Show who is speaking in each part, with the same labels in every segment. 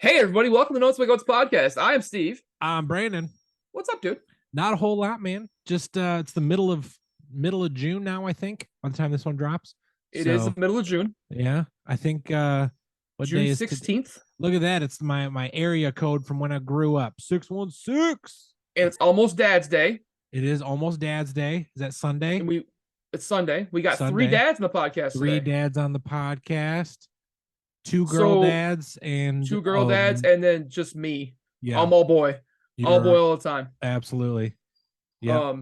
Speaker 1: Hey everybody, welcome to Notes by Goats podcast. I am Steve.
Speaker 2: I'm Brandon.
Speaker 1: What's up, dude?
Speaker 2: Not a whole lot, man. Just it's the middle of June now, I think, by the time this one drops.
Speaker 1: It is the middle of June,
Speaker 2: Yeah, I think what
Speaker 1: June
Speaker 2: day is
Speaker 1: 16th,
Speaker 2: Look at that. It's my area code from when I grew up. 616.
Speaker 1: and it's almost Dad's Day.
Speaker 2: It is almost Dad's Day. Is that Sunday?
Speaker 1: And it's Sunday. We got three
Speaker 2: Sunday.
Speaker 1: dads in the podcast
Speaker 2: Three
Speaker 1: today.
Speaker 2: dads on the podcast. Two girl dads and
Speaker 1: two girl dads, and then just me.
Speaker 2: Yeah.
Speaker 1: I'm all boy. All boy all the time.
Speaker 2: Absolutely. Yeah.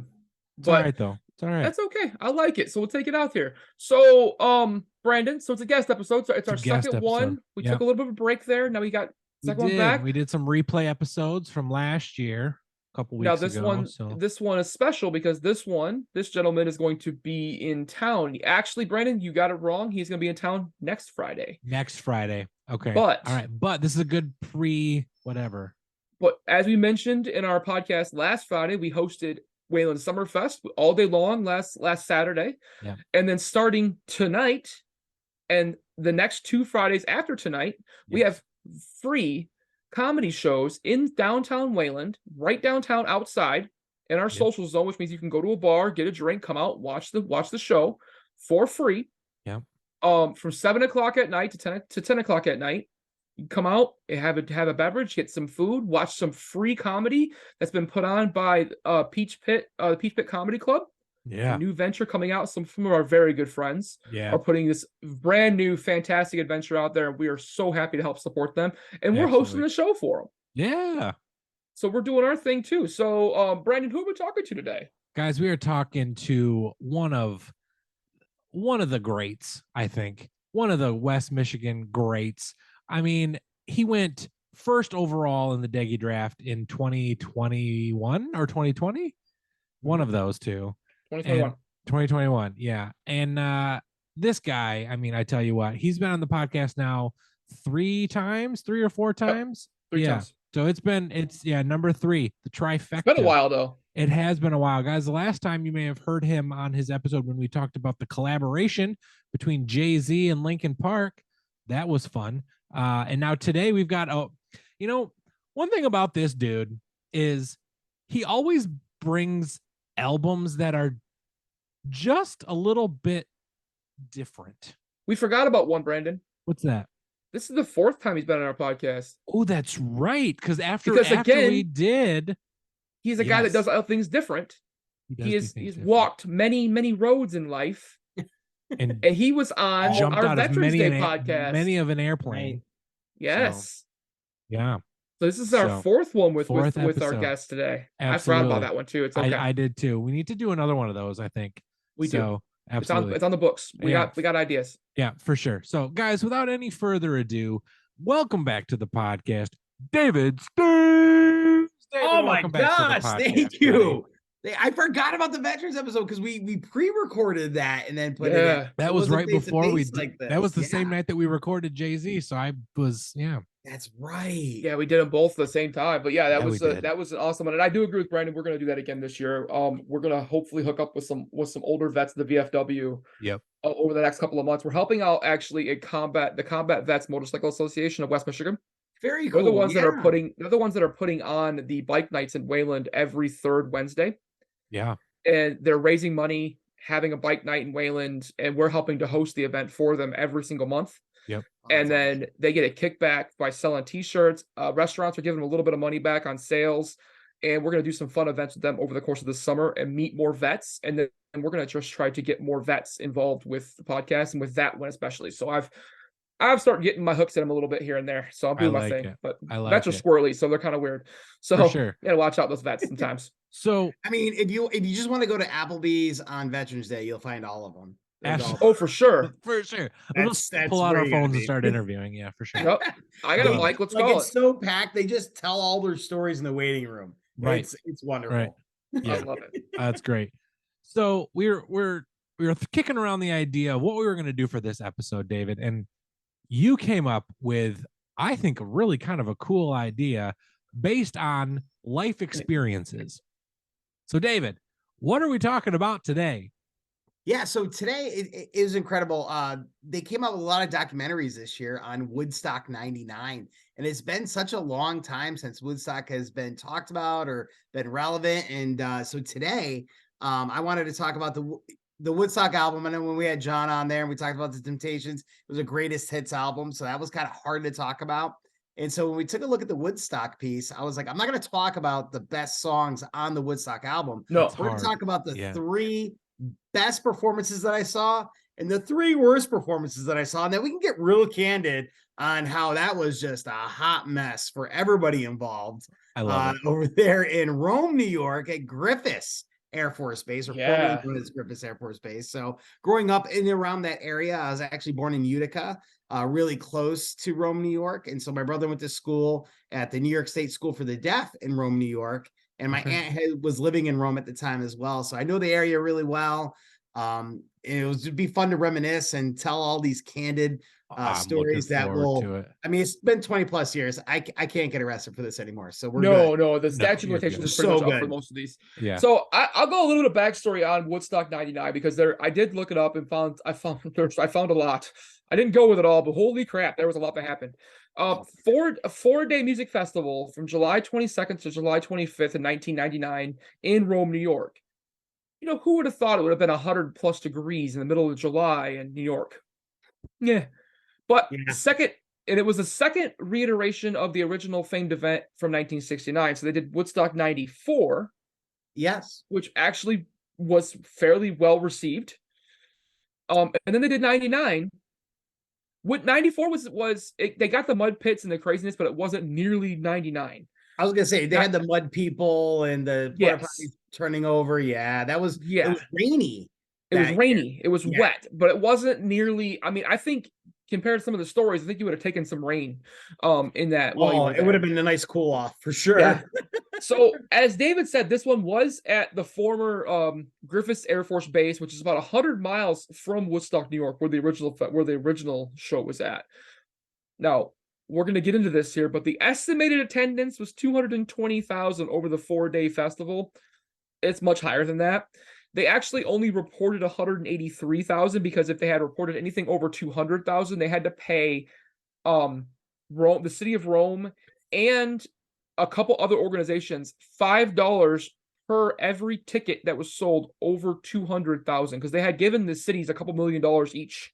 Speaker 2: It's all
Speaker 1: But
Speaker 2: right though. It's all right.
Speaker 1: that's okay. I like it. So we'll take it out here. So Brandon, so it's a guest episode. So it's our second one. We took a little bit of a break there. Now we got second one back.
Speaker 2: We did some replay episodes from last year, a couple weeks ago.
Speaker 1: This one is special because this gentleman is going to be in town. Actually, Brandon, you got it wrong. He's going to be in town next Friday.
Speaker 2: Okay.
Speaker 1: But
Speaker 2: all right. But this is a good whatever.
Speaker 1: But as we mentioned in our podcast last Friday, we hosted Wayland Summerfest all day long last Saturday.
Speaker 2: Yeah.
Speaker 1: And then starting tonight and the next 2 Fridays after tonight, we have free comedy shows in downtown Wayland, right downtown outside in our social zone, which means you can go to a bar, get a drink, come out, watch the show for free.
Speaker 2: Yeah.
Speaker 1: From 7 o'clock at night to 10 o'clock at night. You come out, have a beverage, get some food, watch some free comedy that's been put on by Peach Pit Comedy Club.
Speaker 2: Yeah.
Speaker 1: A new venture coming out. Some of our very good friends are putting this brand new fantastic adventure out there. We are so happy to help support them. And we're hosting the show for them.
Speaker 2: Yeah.
Speaker 1: So we're doing our thing too. So Brandon, who are we talking to today?
Speaker 2: Guys, we are talking to one of the greats, I think. One of the West Michigan greats. I mean, he went first overall in the Deggy draft in 2021 or 2020. One of those two. 2021. Yeah. And this guy, I mean, I tell you what, he's been on the podcast now 3 or 4 times.
Speaker 1: Three times.
Speaker 2: So it's number 3, the trifecta.
Speaker 1: It's been a while though.
Speaker 2: It has been a while, guys. The last time you may have heard him on his episode when we talked about the collaboration between Jay-Z and Linkin Park. That was fun. And now today we've got, one thing about this dude is he always brings albums that are just a little bit different.
Speaker 1: We forgot about one, Brandon.
Speaker 2: What's that?
Speaker 1: This is the 4th time he's been on our podcast.
Speaker 2: Oh, that's right. Because after we did,
Speaker 1: he's a guy that does things different. He's walked many roads in life. And he was on our Veterans Day podcast.
Speaker 2: Many of an airplane.
Speaker 1: Yes.
Speaker 2: So, yeah.
Speaker 1: So this is our 4th one with our guest today. Absolutely. I forgot about that one too. It's okay.
Speaker 2: I did too. We need to do another one of those, I think.
Speaker 1: We do.
Speaker 2: Absolutely.
Speaker 1: It's on the books. We got ideas.
Speaker 2: Yeah, for sure. So guys, without any further ado, welcome back to the podcast, David Steve.
Speaker 3: Oh my gosh, thank you. I forgot about the Veterans episode because we pre-recorded that and then put it in.
Speaker 2: That was right before we did. That was the same night that we recorded Jay-Z. So I was,
Speaker 3: That's right.
Speaker 1: Yeah, we did them both at the same time. But yeah, that was an awesome one. And I do agree with Brandon. We're going to do that again this year. We're going to hopefully hook up with some older vets of the VFW.
Speaker 2: Yep.
Speaker 1: Over the next couple of months. We're helping out actually the Combat Vets Motorcycle Association of West Michigan.
Speaker 3: Very cool.
Speaker 1: They're the ones that are putting on the bike nights in Wayland every 3rd Wednesday.
Speaker 2: Yeah.
Speaker 1: And they're raising money, having a bike night in Wayland, and we're helping to host the event for them every single month.
Speaker 2: Yep.
Speaker 1: And then they get a kickback by selling t-shirts. Restaurants are giving them a little bit of money back on sales. And we're going to do some fun events with them over the course of the summer and meet more vets. And then we're going to just try to get more vets involved with the podcast and with that one especially. So I've started getting my hooks in them a little bit here and there. So I'm doing my thing. But vets are squirrely, so they're kind of weird. So
Speaker 2: for sure.
Speaker 1: You gotta watch out those vets sometimes.
Speaker 2: So
Speaker 3: I mean, if you just want to go to Applebee's on Veterans Day, you'll find all of them.
Speaker 1: Oh, for sure.
Speaker 2: For sure. We'll pull out our phones and start interviewing. Yeah, for sure.
Speaker 1: Yep. I got a mic. Let's go.
Speaker 3: It's so packed. They just tell all their stories in the waiting room.
Speaker 2: Right.
Speaker 3: It's wonderful.
Speaker 2: Right. Yeah.
Speaker 1: I love it.
Speaker 2: That's great. So we were kicking around the idea of what we were going to do for this episode, David, and you came up with, I think, a really kind of a cool idea based on life experiences. So, David, what are we talking about today?
Speaker 3: Yeah, so today it is incredible. They came out with a lot of documentaries this year on Woodstock 99. And it's been such a long time since Woodstock has been talked about or been relevant. And so today, I wanted to talk about the Woodstock album. I know when we had John on there and we talked about the Temptations, it was a greatest hits album. So that was kind of hard to talk about. And so when we took a look at the Woodstock piece, I was like, I'm not going to talk about the best songs on the Woodstock album.
Speaker 1: No,
Speaker 3: We're going to talk about the
Speaker 2: Yeah.
Speaker 3: 3 best performances that I saw and the 3 worst performances that I saw. And then we can get real candid on how that was just a hot mess for everybody involved.
Speaker 2: I love it.
Speaker 3: Over there in Rome, New York at Griffiths Air Force Base, or formerly known as Griffiths Air Force Base. So growing up in and around that area, I was actually born in Utica, really close to Rome, New York. And so my brother went to school at the New York State School for the Deaf in Rome, New York. And my aunt was living in Rome at the time as well. So I know the area really well. It'd be fun to reminisce and tell all these candid stories that will, I mean, it's been 20 plus years. I can't get arrested for this anymore. So we're good.
Speaker 1: No, the statute of limitations is pretty much up for most of these.
Speaker 2: Yeah.
Speaker 1: So I'll go a little bit of backstory on Woodstock 99 because I did look it up and I found a lot. I didn't go with it all, but holy crap, there was a lot that happened. A 4-day music festival from July 22nd to July 25th in 1999 in Rome, New York. You know, who would have thought it would have been 100 plus degrees in the middle of July in New York? Yeah. But it was the second reiteration of the original famed event from 1969. So they did Woodstock 94.
Speaker 3: Yes.
Speaker 1: Which actually was fairly well received. And then they did 99. What 94 they got the mud pits and the craziness, but it wasn't nearly 99.
Speaker 3: I was gonna say they had the mud people and the turning over. Yeah, it was rainy.
Speaker 1: It was rainy. It was wet, but it wasn't nearly. I mean, I think compared to some of the stories, I think you would have taken some rain in that.
Speaker 3: It would have been a nice cool off for sure.
Speaker 1: Yeah. So as David said, this one was at the former Griffiths Air Force Base, which is about 100 miles from Woodstock, New York, where the original show was at. Now, we're going to get into this here, but the estimated attendance was 220,000 over the 4-day festival. It's much higher than that. They actually only reported 183,000 because if they had reported anything over 200,000, they had to pay Rome, the city of Rome, and a couple other organizations $5 per every ticket that was sold over 200,000 because they had given the cities a couple $1 million each.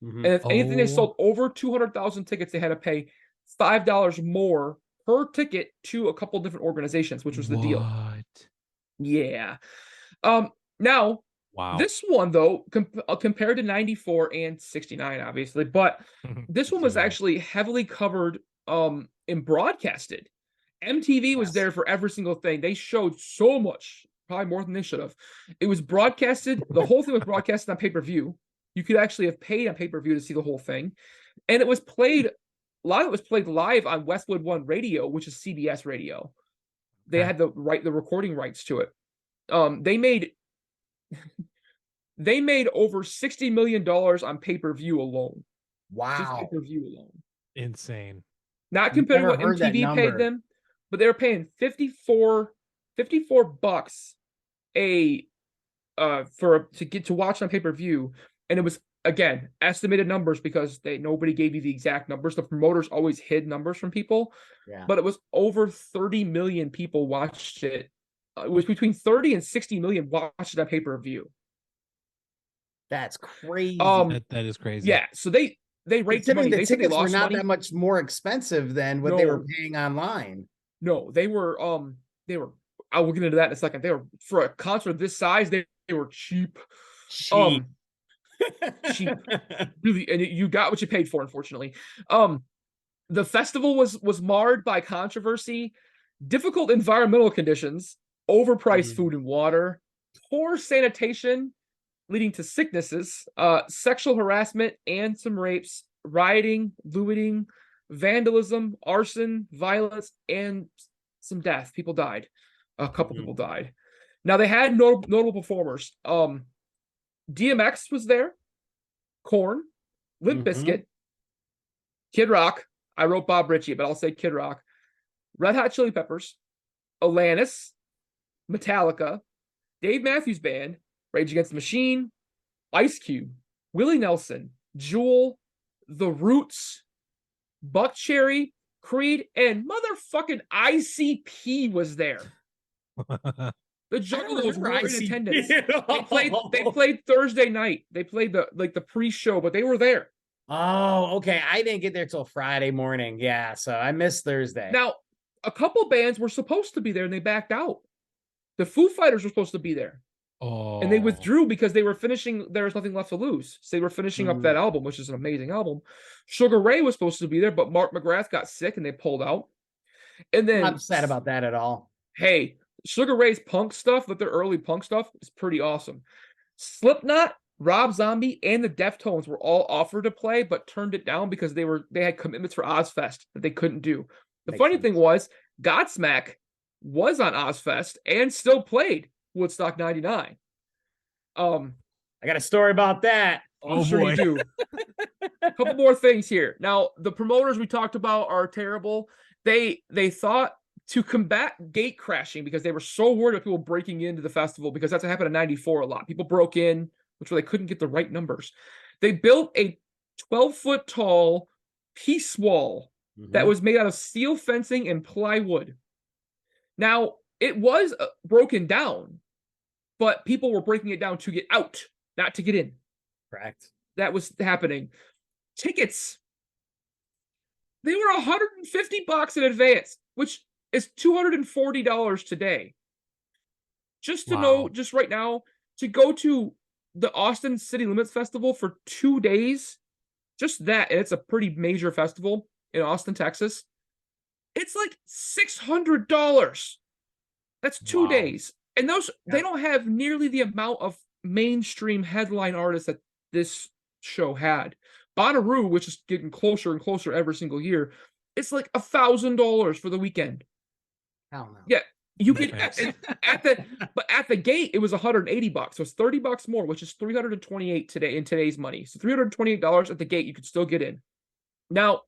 Speaker 1: Mm-hmm. And if anything they sold over 200,000 tickets, they had to pay $5 more per ticket to a couple different organizations, which was the deal. Yeah. Now, this one, though, compared to 94 and 69, obviously, but this one was actually heavily covered and broadcasted. MTV was there for every single thing. They showed so much, probably more than they should have. It was broadcasted. The whole thing was broadcasted on pay-per-view. You could actually have paid on pay-per-view to see the whole thing. And it was played, a lot of it was played live on Westwood One Radio, which is CBS radio. They had the recording rights to it. They made over $60 million on pay-per-view alone.
Speaker 3: Wow.
Speaker 1: Just pay-per-view alone.
Speaker 2: Insane.
Speaker 1: Not compared to what MTV paid them, but they were paying $54 to watch on pay-per-view. And it was, again, estimated numbers because nobody gave you the exact numbers. The promoters always hid numbers from people. Yeah. But it was over 30 million people watched it. It was between 30 and 60 million watched it on pay-per-view.
Speaker 3: That's crazy.
Speaker 2: That is crazy.
Speaker 1: Yeah. So they raised money.
Speaker 3: The tickets were not that much more expensive than what they were paying online.
Speaker 1: No, they were I will get into that in a second. They were, for a concert this size, they were cheap. Cheap. Really, and you got what you paid for, unfortunately. The festival was marred by controversy, difficult environmental conditions, overpriced food and water, poor sanitation leading to sicknesses, sexual harassment and some rapes, rioting, looting, vandalism, arson, violence, and some death. People died. A couple people died. Now, they had notable performers. DMX was there. Korn, Limp Bizkit, Kid Rock. I wrote Bob Ritchie, but I'll say Kid Rock. Red Hot Chili Peppers, Alanis, Metallica, Dave Matthews Band, Rage Against the Machine, Ice Cube, Willie Nelson, Jewel, The Roots, Buck Cherry, Creed, and motherfucking ICP was there. The Juggalos were in attendance. They played Thursday night. They played the pre-show, but they were there.
Speaker 4: Oh, okay. I didn't get there till Friday morning. Yeah, so I missed Thursday.
Speaker 1: Now, a couple bands were supposed to be there and they backed out. The Foo Fighters were supposed to be there.
Speaker 2: Oh.
Speaker 1: And they withdrew because they were finishing There's Nothing Left to Lose. So they were finishing up that album, which is an amazing album. Sugar Ray was supposed to be there, but Mark McGrath got sick and they pulled out. And then
Speaker 4: I'm not upset about that at all.
Speaker 1: Hey, Sugar Ray's punk stuff, with their early punk stuff, is pretty awesome. Slipknot, Rob Zombie, and the Deftones were all offered to play, but turned it down because they had commitments for Ozfest that they couldn't do. The funny thing was, Godsmack was on Ozfest and still played Woodstock 99.
Speaker 4: I got a story about that.
Speaker 1: I'm sure you do. A couple more things here. Now, the promoters we talked about are terrible. They thought to combat gate crashing, because they were so worried about people breaking into the festival, because that's what happened in 94 a lot. People broke in, which they couldn't get the right numbers. They built a 12-foot tall peace wall that was made out of steel fencing and plywood. Now, it was broken down, but people were breaking it down to get out, not to get in.
Speaker 4: Correct.
Speaker 1: That was happening. Tickets, they were $150 in advance, which is $240 today. Just to know, just right now, to go to the Austin City Limits Festival for 2 days, just that, and it's a pretty major festival in Austin, Texas, it's like $600. That's 2 days. And those, they don't have nearly the amount of mainstream headline artists that this show had. Bonnaroo, which is getting closer and closer every single year, it's like $1,000 for the weekend.
Speaker 3: Hell no.
Speaker 1: Yeah, you get at the gate it was $180, so it's $30 more, which is $328 today in today's money. So $328 at the gate, you could still get in. Now,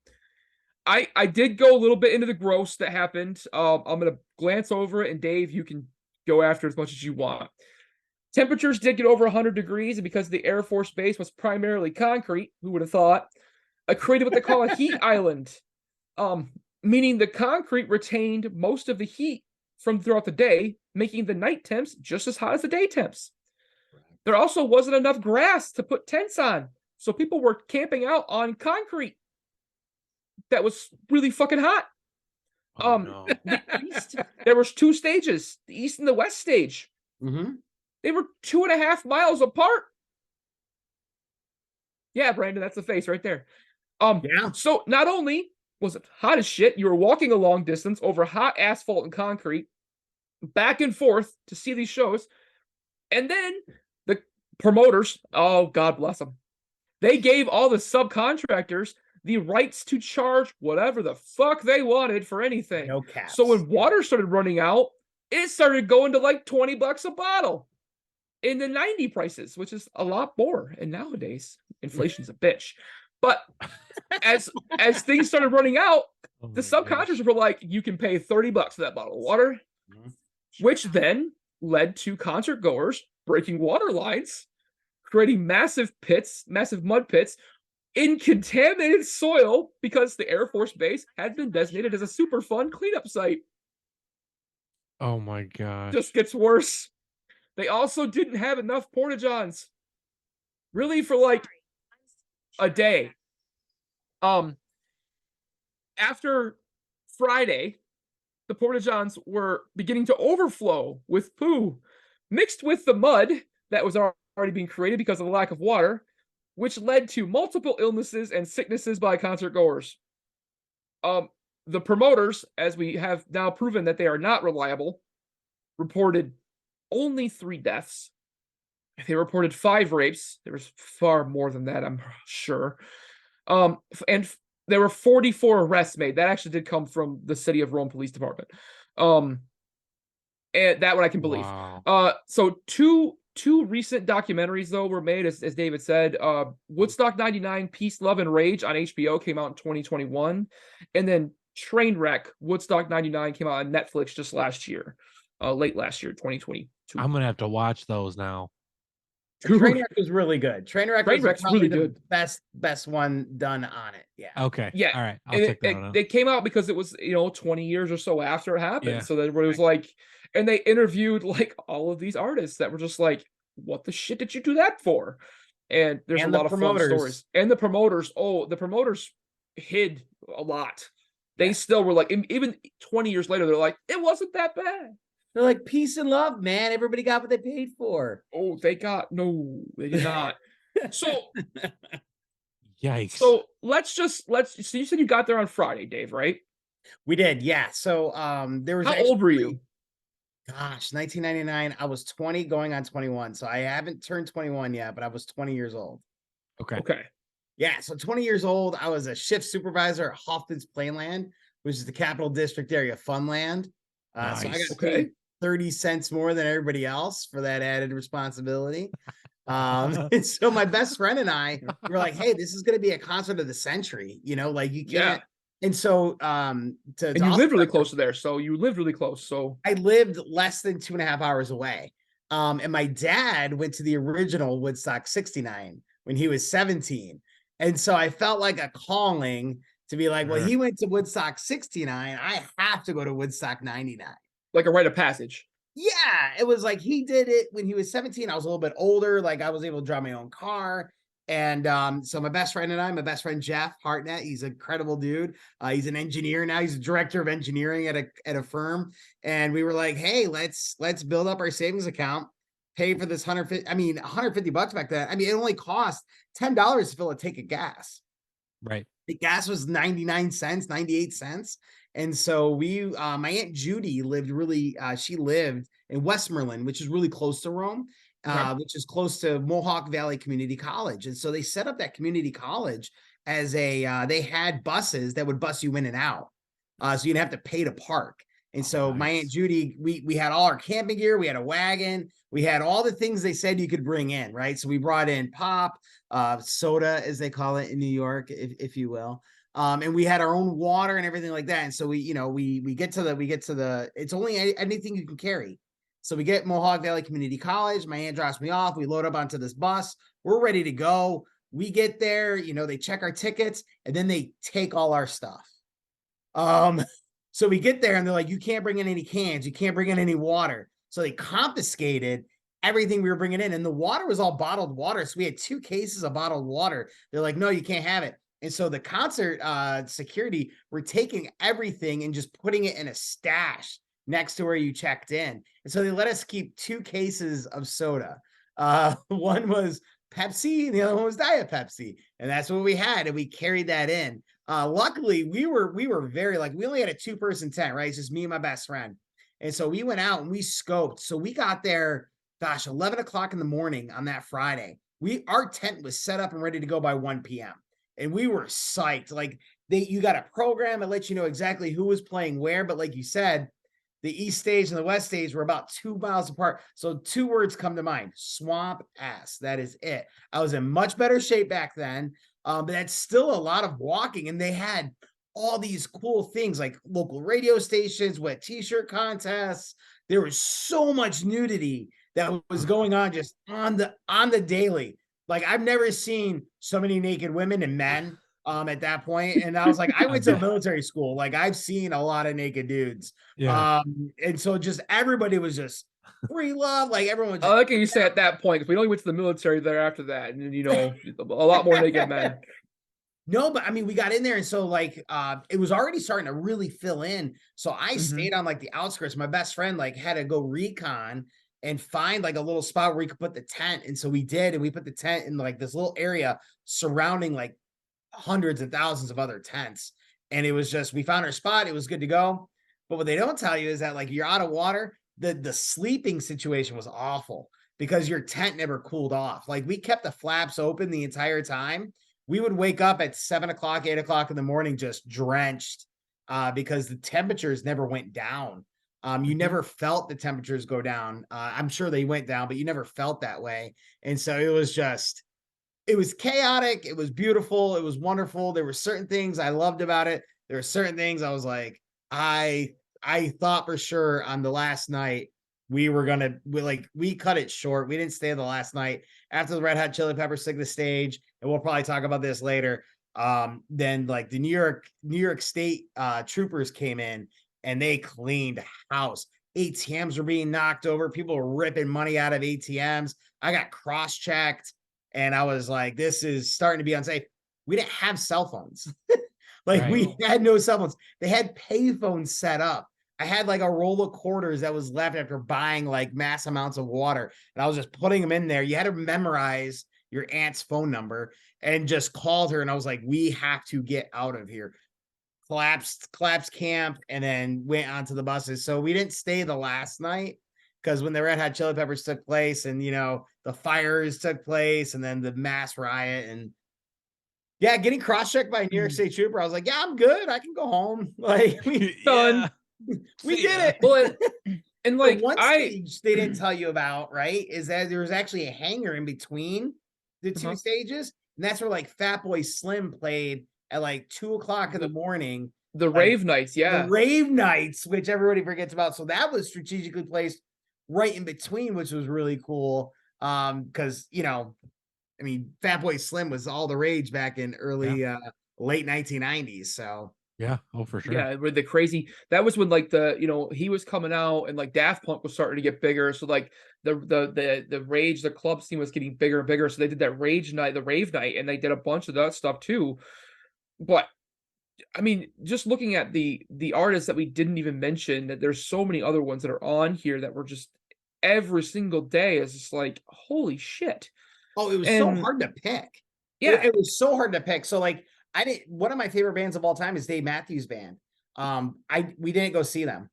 Speaker 1: I did go a little bit into the gross that happened. I'm gonna glance over it, and Dave, you can go after as much as you want. Temperatures did get over 100 degrees, and because the Air Force Base was primarily concrete, who would have thought, created what they call a heat island, meaning the concrete retained most of the heat from throughout the day, making the night temps just as hot as the day temps. There also wasn't enough grass to put tents on, so people were camping out on concrete that was really fucking hot. The east, there was 2 stages, the east and the west stage. They were 2.5 miles apart. Yeah, Brandon, that's the face right there. So not only was it hot as shit, you were walking a long distance over hot asphalt and concrete, back and forth to see these shows, and then the promoters, oh, God bless them, they gave all the subcontractors the rights to charge whatever the fuck they wanted for anything.
Speaker 4: No caps.
Speaker 1: So when water started running out, it started going to like $20 a bottle in the 90 prices, which is a lot more. And nowadays, inflation's a bitch. But as things started running out, the subcontractors were like, you can pay $30 for that bottle of water, which then led to concert goers breaking water lines, creating massive pits, massive mud pits in contaminated soil, because the Air Force Base had been designated as a Superfund cleanup site.
Speaker 2: Oh my God.
Speaker 1: Just gets worse. They also didn't have enough porta-johns, really, for like a day. After Friday, the porta-johns were beginning to overflow with poo mixed with the mud that was already being created because of the lack of water, which led to multiple illnesses and sicknesses by concert goers. The promoters, as we have now proven that they are not reliable, reported only 3 deaths. They reported 5 rapes. There was far more than that, I'm sure. And there were 44 arrests made. That actually did come from the City of Rome Police Department. And that one I can believe.
Speaker 2: Wow.
Speaker 1: So two recent documentaries, though, were made, as David said. Woodstock 99, Peace, Love, and Rage on HBO came out in 2021. And then Trainwreck, Woodstock 99 came out on Netflix just last year, late last year, 2022.
Speaker 2: I'm going to have to watch those now.
Speaker 4: Trainwreck was really good. Trainwreck was
Speaker 1: Trainwreck's
Speaker 4: probably
Speaker 1: really
Speaker 4: the
Speaker 1: good.
Speaker 4: best one done on it. Yeah.
Speaker 2: Okay.
Speaker 1: Yeah.
Speaker 2: All right. I'll
Speaker 1: And
Speaker 2: check that one out.
Speaker 1: they came out because it was, 20 years or so after it happened.
Speaker 2: Yeah.
Speaker 1: So then everybody was like, and they interviewed like all of these artists that were just like, what the shit did you do that for? And there's
Speaker 4: And
Speaker 1: a
Speaker 4: the
Speaker 1: lot of fun
Speaker 4: promoters.
Speaker 1: stories. And the promoters hid a lot. They still were like, even 20 years later, they're like, it wasn't that bad.
Speaker 4: They're like, peace and love, man. Everybody got what they paid for.
Speaker 1: Oh, they did not. So
Speaker 2: Yikes.
Speaker 1: So so you said you got there on Friday, Dave, right?
Speaker 4: We did, yeah. So there was
Speaker 1: How old were you?
Speaker 4: Gosh, 1999. I was 20 going on 21. So I haven't turned 21 yet, but I was 20 years old.
Speaker 1: Okay.
Speaker 4: Yeah, so 20 years old. I was a shift supervisor at Hoffman's Playland, which is the Capital District area Funland. So I
Speaker 2: Nice.
Speaker 4: got paid 30 cents more than everybody else for that added responsibility. And so my best friend and I were like, hey, this is going to be a concert of the century, like you can't. And so,
Speaker 1: and you lived really close to there. So you lived really close. So
Speaker 4: I lived less than 2.5 hours away. And my dad went to the original Woodstock 69 when he was 17. And so I felt like a calling to be like, well, he went to Woodstock 69. I have to go to Woodstock 99.
Speaker 1: Like a rite of passage.
Speaker 4: Yeah, it was like he did it when he was 17. I was a little bit older. Like I was able to drive my own car. And so my best friend Jeff Hartnett, he's an incredible dude. He's an engineer now. He's a director of engineering at a firm. And we were like, hey, let's build up our savings account, pay for this $150 back then. I mean, it only cost $10 to fill a tank of gas.
Speaker 2: Right.
Speaker 4: The gas was 99 cents, 98 cents. And so my Aunt Judy she lived in Westmoreland, which is really close to Rome, which is close to Mohawk Valley Community College. And so they set up that community college as they had buses that would bus you in and out. So you'd have to pay to park. And so my Aunt Judy, we had all our camping gear, we had a wagon, we had all the things they said you could bring in, right? So we brought in pop, soda, as they call it in New York, if you will. And we had our own water and everything like that. And so we get to the, it's only anything you can carry. So we get Mohawk Valley Community College. My aunt drops me off. We load up onto this bus. We're ready to go. We get there, they check our tickets and then they take all our stuff. So we get there and they're like, you can't bring in any cans. You can't bring in any water. So they confiscated everything we were bringing in. And the water was all bottled water. So we had 2 cases of bottled water. They're like, no, you can't have it. And so the concert security were taking everything and just putting it in a stash next to where you checked in. And so they let us keep 2 cases of soda. One was Pepsi and the other one was Diet Pepsi. And that's what we had. And we carried that in. Luckily, we were very we only had a 2-person tent, right? It's just me and my best friend. And so we went out and we scoped. So we got there, 11 o'clock in the morning on that Friday. Our tent was set up and ready to go by 1 p.m. And we were psyched. You got a program that lets you know exactly who was playing where. But like you said, the East Stage and the West Stage were about 2 miles apart. So 2 words come to mind: swamp ass. That is it. I was in much better shape back then. But that's still a lot of walking. And they had all these cool things like local radio stations, wet t-shirt contests. There was so much nudity that was going on just on the daily. I've never seen so many naked women and men at that point. And I was like, I went to military school. I've seen a lot of naked dudes.
Speaker 2: Yeah.
Speaker 4: And so just everybody was just free love. Everyone.
Speaker 1: I like how you say at that point, because we only went to the military there after that. And a lot more naked men.
Speaker 4: No, but I mean, we got in there. And so it was already starting to really fill in. So I stayed on the outskirts. My best friend had to go recon and find a little spot where we could put the tent. And so we did, and we put the tent in this little area surrounding hundreds and thousands of other tents. And it was just, we found our spot. It was good to go. But what they don't tell you is that you're out of water. The sleeping situation was awful because your tent never cooled off. We kept the flaps open the entire time. We would wake up at 7 o'clock, 8 o'clock in the morning, just drenched because the temperatures never went down. You never felt the temperatures go down. I'm sure they went down, but you never felt that way. And so it was chaotic. It was beautiful. It was wonderful. There were certain things I loved about it. There were certain things I was like, I thought for sure on the last night
Speaker 3: we cut it short. We didn't stay the last night after the Red Hot Chili Peppers took the stage, and we'll probably talk about this later. Then like the New York State troopers came in and they cleaned house. ATMs were being knocked over. People were ripping money out of ATMs. I got cross-checked, and I was like, this is starting to be unsafe. We didn't have cell phones. We had no cell phones. They had pay phones set up. I had like a roll of quarters that was left after buying like mass amounts of water, and I was just putting them in there. You had to memorize your aunt's phone number and just called her, and I was like, we have to get out of here. Collapsed camp, and then went onto the buses. So we didn't stay the last night because when the Red Hot Chili Peppers took place, and the fires took place, and then the mass riot, and getting cross-checked by a New York State trooper, I was like, yeah, I'm good. I can go home. Like we done. We did it.
Speaker 1: Well, and like
Speaker 3: one stage they didn't tell you about, right? Is that there was actually a hangar in between the two stages, and that's where like Fatboy Slim played at like 2:00 in the morning.
Speaker 1: The rave nights,
Speaker 3: the rave nights, which everybody forgets about. So that was strategically placed right in between, which was really cool. Because Fatboy Slim was all the rage back in early late 1990s. So
Speaker 2: yeah, oh for sure.
Speaker 1: Yeah, with the crazy, that was when like he was coming out, and like Daft Punk was starting to get bigger. So like the rage, the club scene was getting bigger and bigger. So they did that rave night, the rave night, and they did a bunch of that stuff too. But I mean, just looking at the artists that we didn't even mention, that there's so many other ones that are on here that were just every single day is just like, holy shit.
Speaker 3: Oh, it was so hard to pick.
Speaker 1: Yeah,
Speaker 3: it was so hard to pick. So like one of my favorite bands of all time is Dave Matthews Band. We didn't go see them.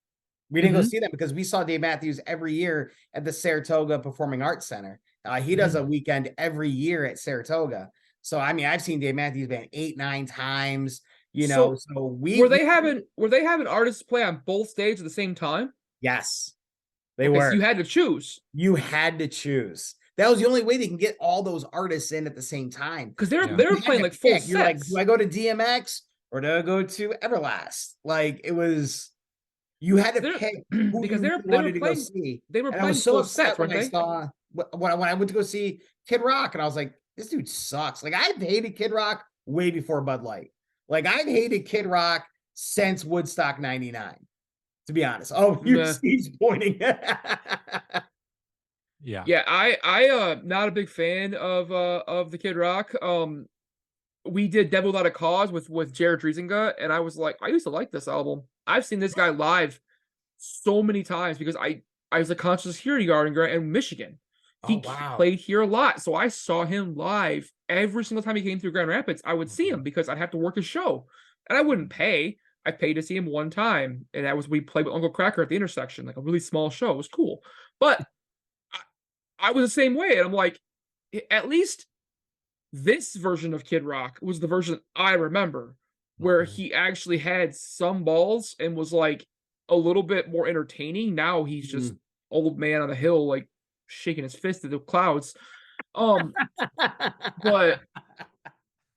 Speaker 3: We didn't go see them because we saw Dave Matthews every year at the Saratoga Performing Arts Center. He does a weekend every year at Saratoga. So I mean, I've seen Dave Matthews Band 8-9 times. So were
Speaker 1: they having artists play on both stages at the same time?
Speaker 3: Yes, they were.
Speaker 1: So you had to choose.
Speaker 3: You had to choose. That was the only way they can get all those artists in at the same time.
Speaker 1: Because they were playing like full sets.
Speaker 3: You're like, do I go to DMX or do I go to Everlast? Like it was, you had to pick who
Speaker 1: because
Speaker 3: they wanted to go see.
Speaker 1: They were playing full sets,
Speaker 3: when I saw when I went to go see Kid Rock, and I was like, this dude sucks. Like I've hated Kid Rock way before Bud Light. Like I've hated Kid Rock since Woodstock 99, to be honest. Oh, Steve's pointing.
Speaker 1: Yeah, I not a big fan of the Kid Rock. We did Devil Without a Cause with Jair Driesenga, and I was like, I used to like this album. I've seen this guy live so many times because I was a conscious security guard in Michigan. He played here a lot, so I saw him live every single time he came through Grand Rapids. I would see him because I'd have to work a show, and I wouldn't pay. I paid to see him one time, and that was we played with Uncle Cracker at the intersection, like a really small show. It was cool, but I was the same way, and I'm like, at least this version of Kid Rock was the version I remember, where he actually had some balls and was like a little bit more entertaining. Now he's just old man on a hill, like shaking his fist at the clouds. But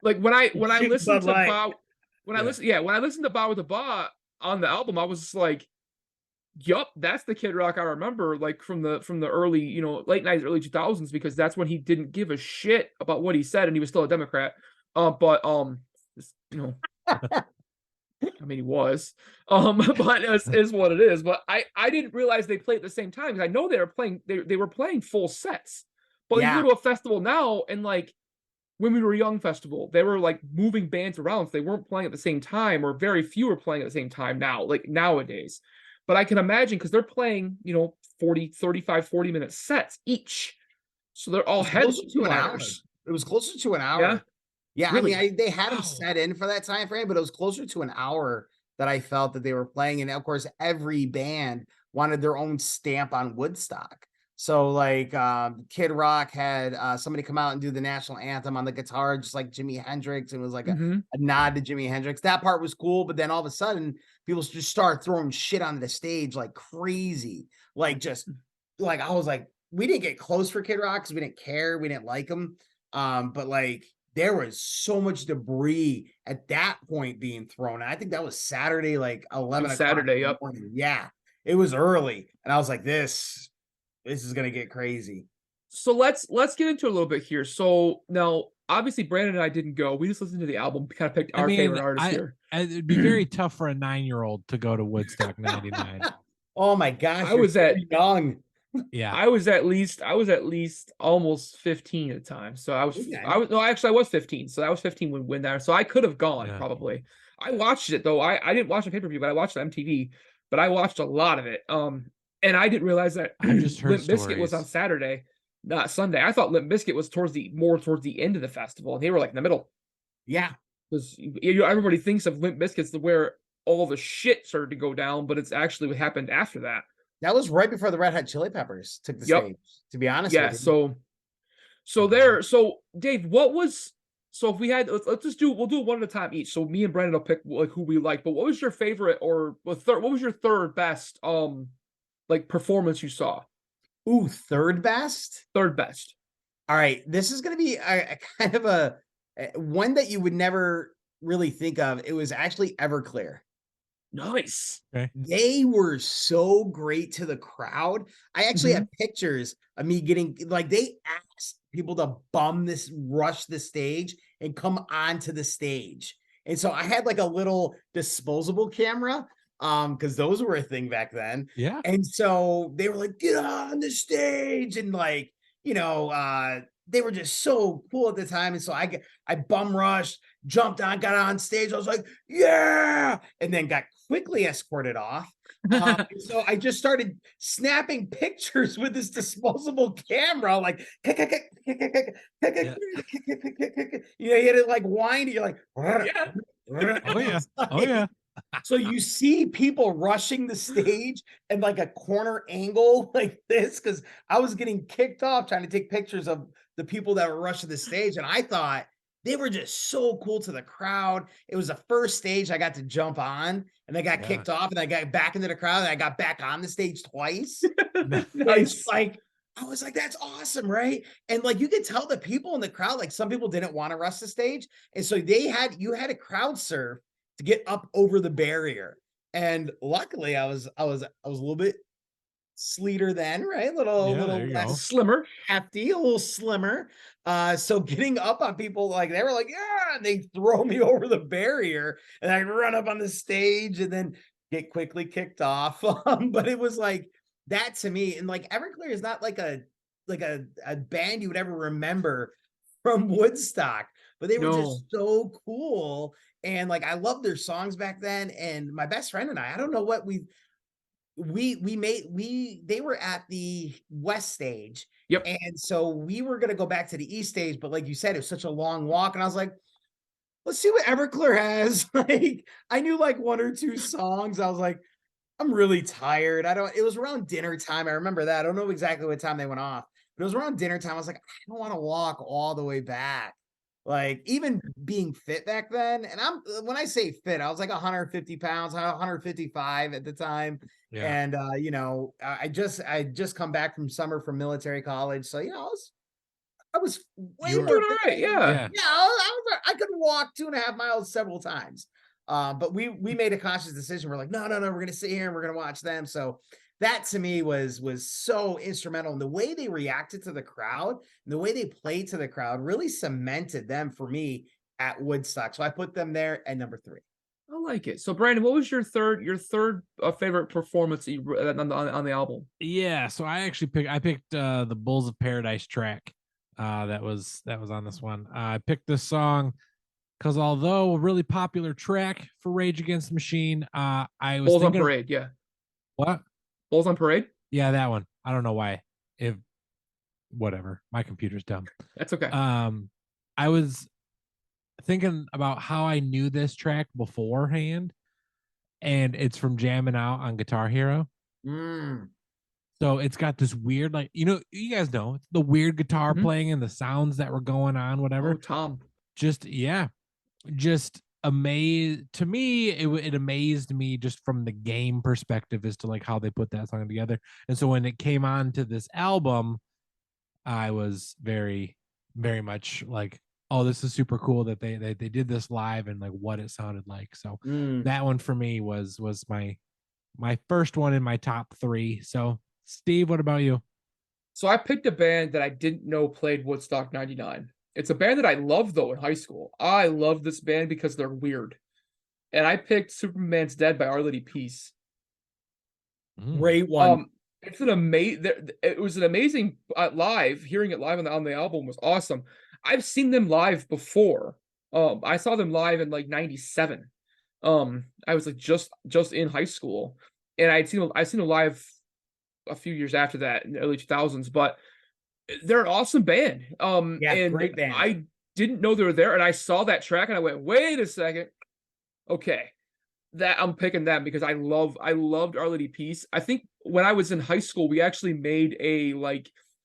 Speaker 1: like when I listened to Bow, when I listened to Bow with the Ba on the album, I was just like, yup, that's the Kid Rock I remember, like from the early, late 90s, early 2000s, because that's when he didn't give a shit about what he said, and he was still a Democrat. I mean, he was, but is what it is. But I didn't realize they played at the same time, because I know they were playing full sets. But you go to a festival now, and like when we were young festival, they were like moving bands around, so they weren't playing at the same time, or very few are playing at the same time now, like nowadays. But I can imagine, because they're playing, 40 minute sets each. So they're all heads to an hour.
Speaker 3: It was closer to an hour. Yeah. Really? I mean, they had them set in for that time frame, but it was closer to an hour that I felt that they were playing. And of course, every band wanted their own stamp on Woodstock. So like Kid Rock had somebody come out and do the national anthem on the guitar, just like Jimi Hendrix. It was like a nod to Jimi Hendrix. That part was cool. But then all of a sudden, people just started throwing shit onto the stage like crazy. Like just like, I was like, we didn't get close for Kid Rock because we didn't care. We didn't like him. But like there was so much debris at that point being thrown. And I think that was Saturday, like 11 o'clock.
Speaker 1: Saturday, yep.
Speaker 3: Yeah, it was early. And I was like, this this is gonna get crazy.
Speaker 1: So let's get into it a little bit here. So now, obviously, Brandon and I didn't go. We just listened to the album, kind of picked our favorite artists here.
Speaker 2: It'd be very tough for a 9-year-old to go to Woodstock '99.
Speaker 3: Oh my gosh,
Speaker 1: I was at
Speaker 3: young.
Speaker 2: Yeah,
Speaker 1: I was at least almost 15 at the time. So I was 15. So I was 15 when there. So I could have gone probably. I watched it though. I didn't watch the pay-per-view, but I watched the MTV. But I watched a lot of it. And I didn't realize that
Speaker 2: I've just heard
Speaker 1: Limp Bizkit was on Saturday, not Sunday. I thought Limp Bizkit was towards the end of the festival, and they were like in the middle.
Speaker 3: Yeah,
Speaker 1: Because everybody thinks of Limp Bizkit's where all the shit started to go down, but it's actually what happened after that.
Speaker 3: that was right before the Red Hot Chili Peppers took the stage. To be honest,
Speaker 1: yeah.
Speaker 3: with you.
Speaker 1: So Dave, what was so if we had let's just we'll do it one at a time each. So me and Brandon will pick like who we like. But what was your favorite or what was your third best like performance you saw?
Speaker 3: Ooh, third best.
Speaker 1: Third best.
Speaker 3: All right, this is going to be a kind of a one that you would never really think of. It was actually Everclear.
Speaker 1: Nice.
Speaker 2: Okay.
Speaker 3: They were so great to the crowd. I actually have pictures of me getting like they asked people to rush the stage and come onto the stage. And so I had like a little disposable camera because those were a thing back then.
Speaker 2: Yeah.
Speaker 3: And so they were like, get on the stage and like, they were just so cool at the time. And so I bum rushed, jumped on, got on stage. I was like, yeah, and then got quickly escorted off. So I just started snapping pictures with this disposable camera, like, you had to like wind it. You're like,
Speaker 2: Oh yeah. Oh yeah.
Speaker 3: So you see people rushing the stage and like a corner angle like this, because I was getting kicked off trying to take pictures of the people that were rushing the stage. And I thought they were just so cool to the crowd. It was the first stage I got to jump on, and I got kicked off, and I got back into the crowd, and I got back on the stage twice.
Speaker 1: Nice.
Speaker 3: Like, I was like, that's awesome, right? And like you could tell the people in the crowd, like some people didn't want to rush the stage. And so you had a crowd surf to get up over the barrier. And luckily I was a little bit sleeter then, right? A little less
Speaker 1: slimmer,
Speaker 3: hefty, a little slimmer. So getting up on people, like they were like, yeah, and they throw me over the barrier, and I run up on the stage and then get quickly kicked off. But it was like that to me, and like Everclear is not like a band you would ever remember from Woodstock, but they were just so cool. And like I loved their songs back then. And my best friend and I don't know what they were at the West stage.
Speaker 1: Yep.
Speaker 3: And so we were gonna go back to the East stage, but like you said, it was such a long walk. And I was like, let's see what Everclear has. Like I knew like one or two songs. I was like, I'm really tired. It was around dinner time. I remember that. I don't know exactly what time they went off, but it was around dinner time. I was like, I don't want to walk all the way back. Like even being fit back then, and when I say fit, I was like 150 pounds, 155 at the time. Yeah. And I just come back from summer from military college. So, I was way more
Speaker 1: doing all right. Yeah.
Speaker 3: I could walk 2.5 miles several times. But we made a conscious decision. We're like, no, we're gonna sit here and we're gonna watch them. So that to me was so instrumental. And the way they reacted to the crowd and the way they played to the crowd really cemented them for me at Woodstock. So I put them there at number 3.
Speaker 1: I like it. So Brandon, what was your third favorite performance on the album?
Speaker 2: Yeah, so I picked the Bulls of Paradise track. That was on this one. I picked this song because although a really popular track for Rage Against the Machine, I was
Speaker 1: Bulls on Parade. Yeah.
Speaker 2: What?
Speaker 1: Bulls on Parade?
Speaker 2: Yeah, that one. I don't know why. Whatever. My computer's dumb.
Speaker 1: That's okay.
Speaker 2: I was thinking about how I knew this track beforehand, and it's from Jamming Out on Guitar Hero. So it's got this weird, like, you guys know, it's the weird guitar playing and the sounds that were going on, whatever.
Speaker 1: Oh, Tom.
Speaker 2: Just amazed. To me, it amazed me just from the game perspective as to like how they put that song together. And so when it came on to this album, I was very, very much like, oh, this is super cool that they did this live and like what it sounded like. So that one for me was my first one in my top 3. So Steve, what about you?
Speaker 1: So I picked a band that I didn't know played Woodstock 99. It's a band that I loved though in high school. I love this band because they're weird. And I picked Superman's Dead by Our Lady Peace.
Speaker 3: Great one.
Speaker 1: It's an amazing. It was an amazing live. Hearing it live on the album was awesome. I've seen them live before. I saw them live in like '97. I was like just in high school, and I'd seen them live a few years after that in the early 2000s. But they're an awesome band.
Speaker 3: Yeah,
Speaker 1: And
Speaker 3: great band.
Speaker 1: I didn't know they were there, and I saw that track, and I went, "Wait a second, okay." That I'm picking them because I loved Our Lady Peace. I think when I was in high school, we actually made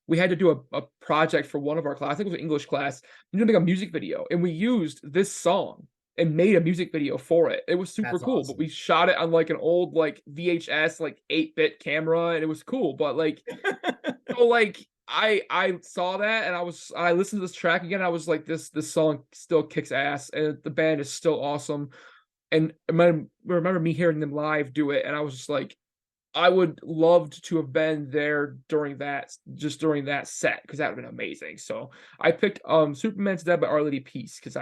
Speaker 1: we had to do a project for one of our class. I think it was an English class. We had to make a music video, and we used this song and made a music video for it. It was super
Speaker 3: That's
Speaker 1: cool,
Speaker 3: awesome.
Speaker 1: but we shot it on like an old like VHS like 8-bit camera, and it was cool. But like, so like I saw that and I listened to this track again. I was like, this song still kicks ass, and the band is still awesome. And I remember me hearing them live do it, and I was just like, I would love to have been there during that set because that would have been amazing. So I picked Superman's Dead by Our Lady Peace because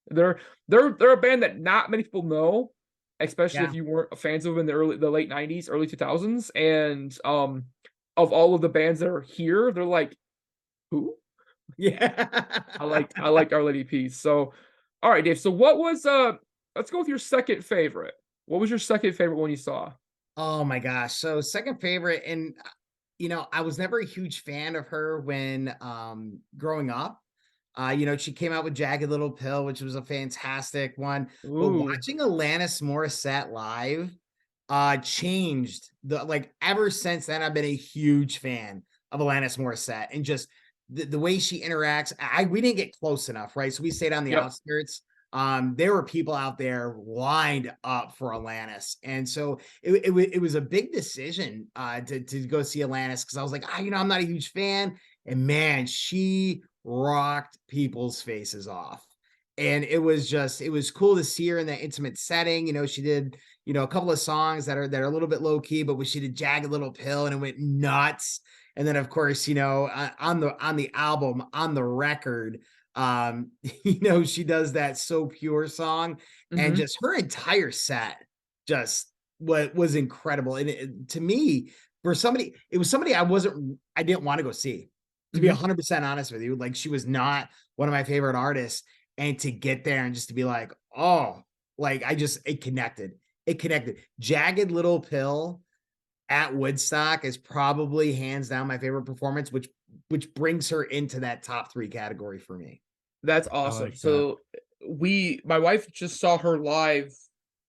Speaker 1: they're a band that not many people know, especially if you weren't fans of them in the late '90s, early 2000s, and of all of the bands that are here, they're like, who?
Speaker 3: Yeah.
Speaker 1: I liked Our Lady Peace. So, all right, Dave. So what was let's go with your second favorite. What was your second favorite one you saw?
Speaker 3: Oh my gosh. So second favorite, and I was never a huge fan of her when growing up. She came out with Jagged Little Pill, which was a fantastic one.
Speaker 1: Ooh.
Speaker 3: But watching Alanis Morissette live changed ever since then. I've been a huge fan of Alanis Morissette, and just the way she interacts. We didn't get close enough, right? So we stayed on the outskirts. There were people out there lined up for Alanis, and so it was a big decision to go see Alanis because I was like, I'm not a huge fan, and man, she rocked people's faces off, and it was cool to see her in that intimate setting. She did a couple of songs that are a little bit low key, but when she did Jagged Little Pill and it went nuts, and then of course on the album, on the record. She does that So Pure song, and just her entire set just was incredible. And to me, it was somebody I didn't want to go see, to be 100% honest with you. Like, she was not one of my favorite artists, and to get there and just to be like, oh, like it connected. Jagged Little Pill at Woodstock is probably hands down my favorite performance, which brings her into that top 3 category for me.
Speaker 1: That's awesome.
Speaker 2: Like
Speaker 1: so my wife just saw her live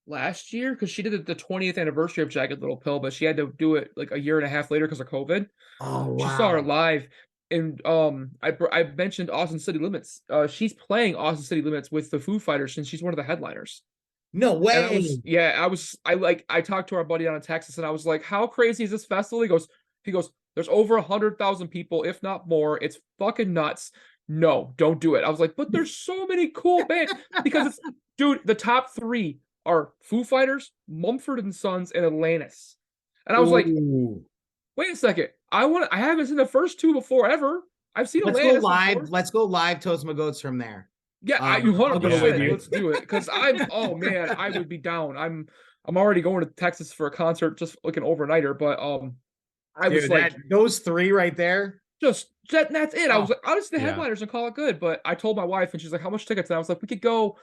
Speaker 1: last year because she did the 20th anniversary of Jagged Little Pill, but she had to do it like a year and a half later because of COVID.
Speaker 3: Oh, wow.
Speaker 1: She saw her live, and I mentioned Austin City Limits. She's playing Austin City Limits with the Foo Fighters, and she's one of the headliners.
Speaker 3: No way.
Speaker 1: I talked to our buddy down in Texas, and I was like, how crazy is this festival? He goes, there's over 100,000 people, if not more. It's fucking nuts. No, don't do it. I was like, but there's so many cool bands because dude, the top 3 are Foo Fighters, Mumford & Sons, and Atlantis. And I was like, wait a second. I haven't seen the first 2 before ever. I've seen
Speaker 3: Let's
Speaker 1: Atlantis
Speaker 3: go live.
Speaker 1: before.
Speaker 3: Let's go live Toast My Goats from there.
Speaker 1: Yeah, you 100%.
Speaker 2: Yeah.
Speaker 1: Let's do it. Because oh man, I would be down. I'm already going to Texas for a concert, just like an overnighter. But I was like,
Speaker 3: those 3 right there.
Speaker 1: that's it. I was like, I'll just the
Speaker 2: Yeah.
Speaker 1: headliners and call it good. But I told my wife, and she's like, how much tickets? And I was like, we could go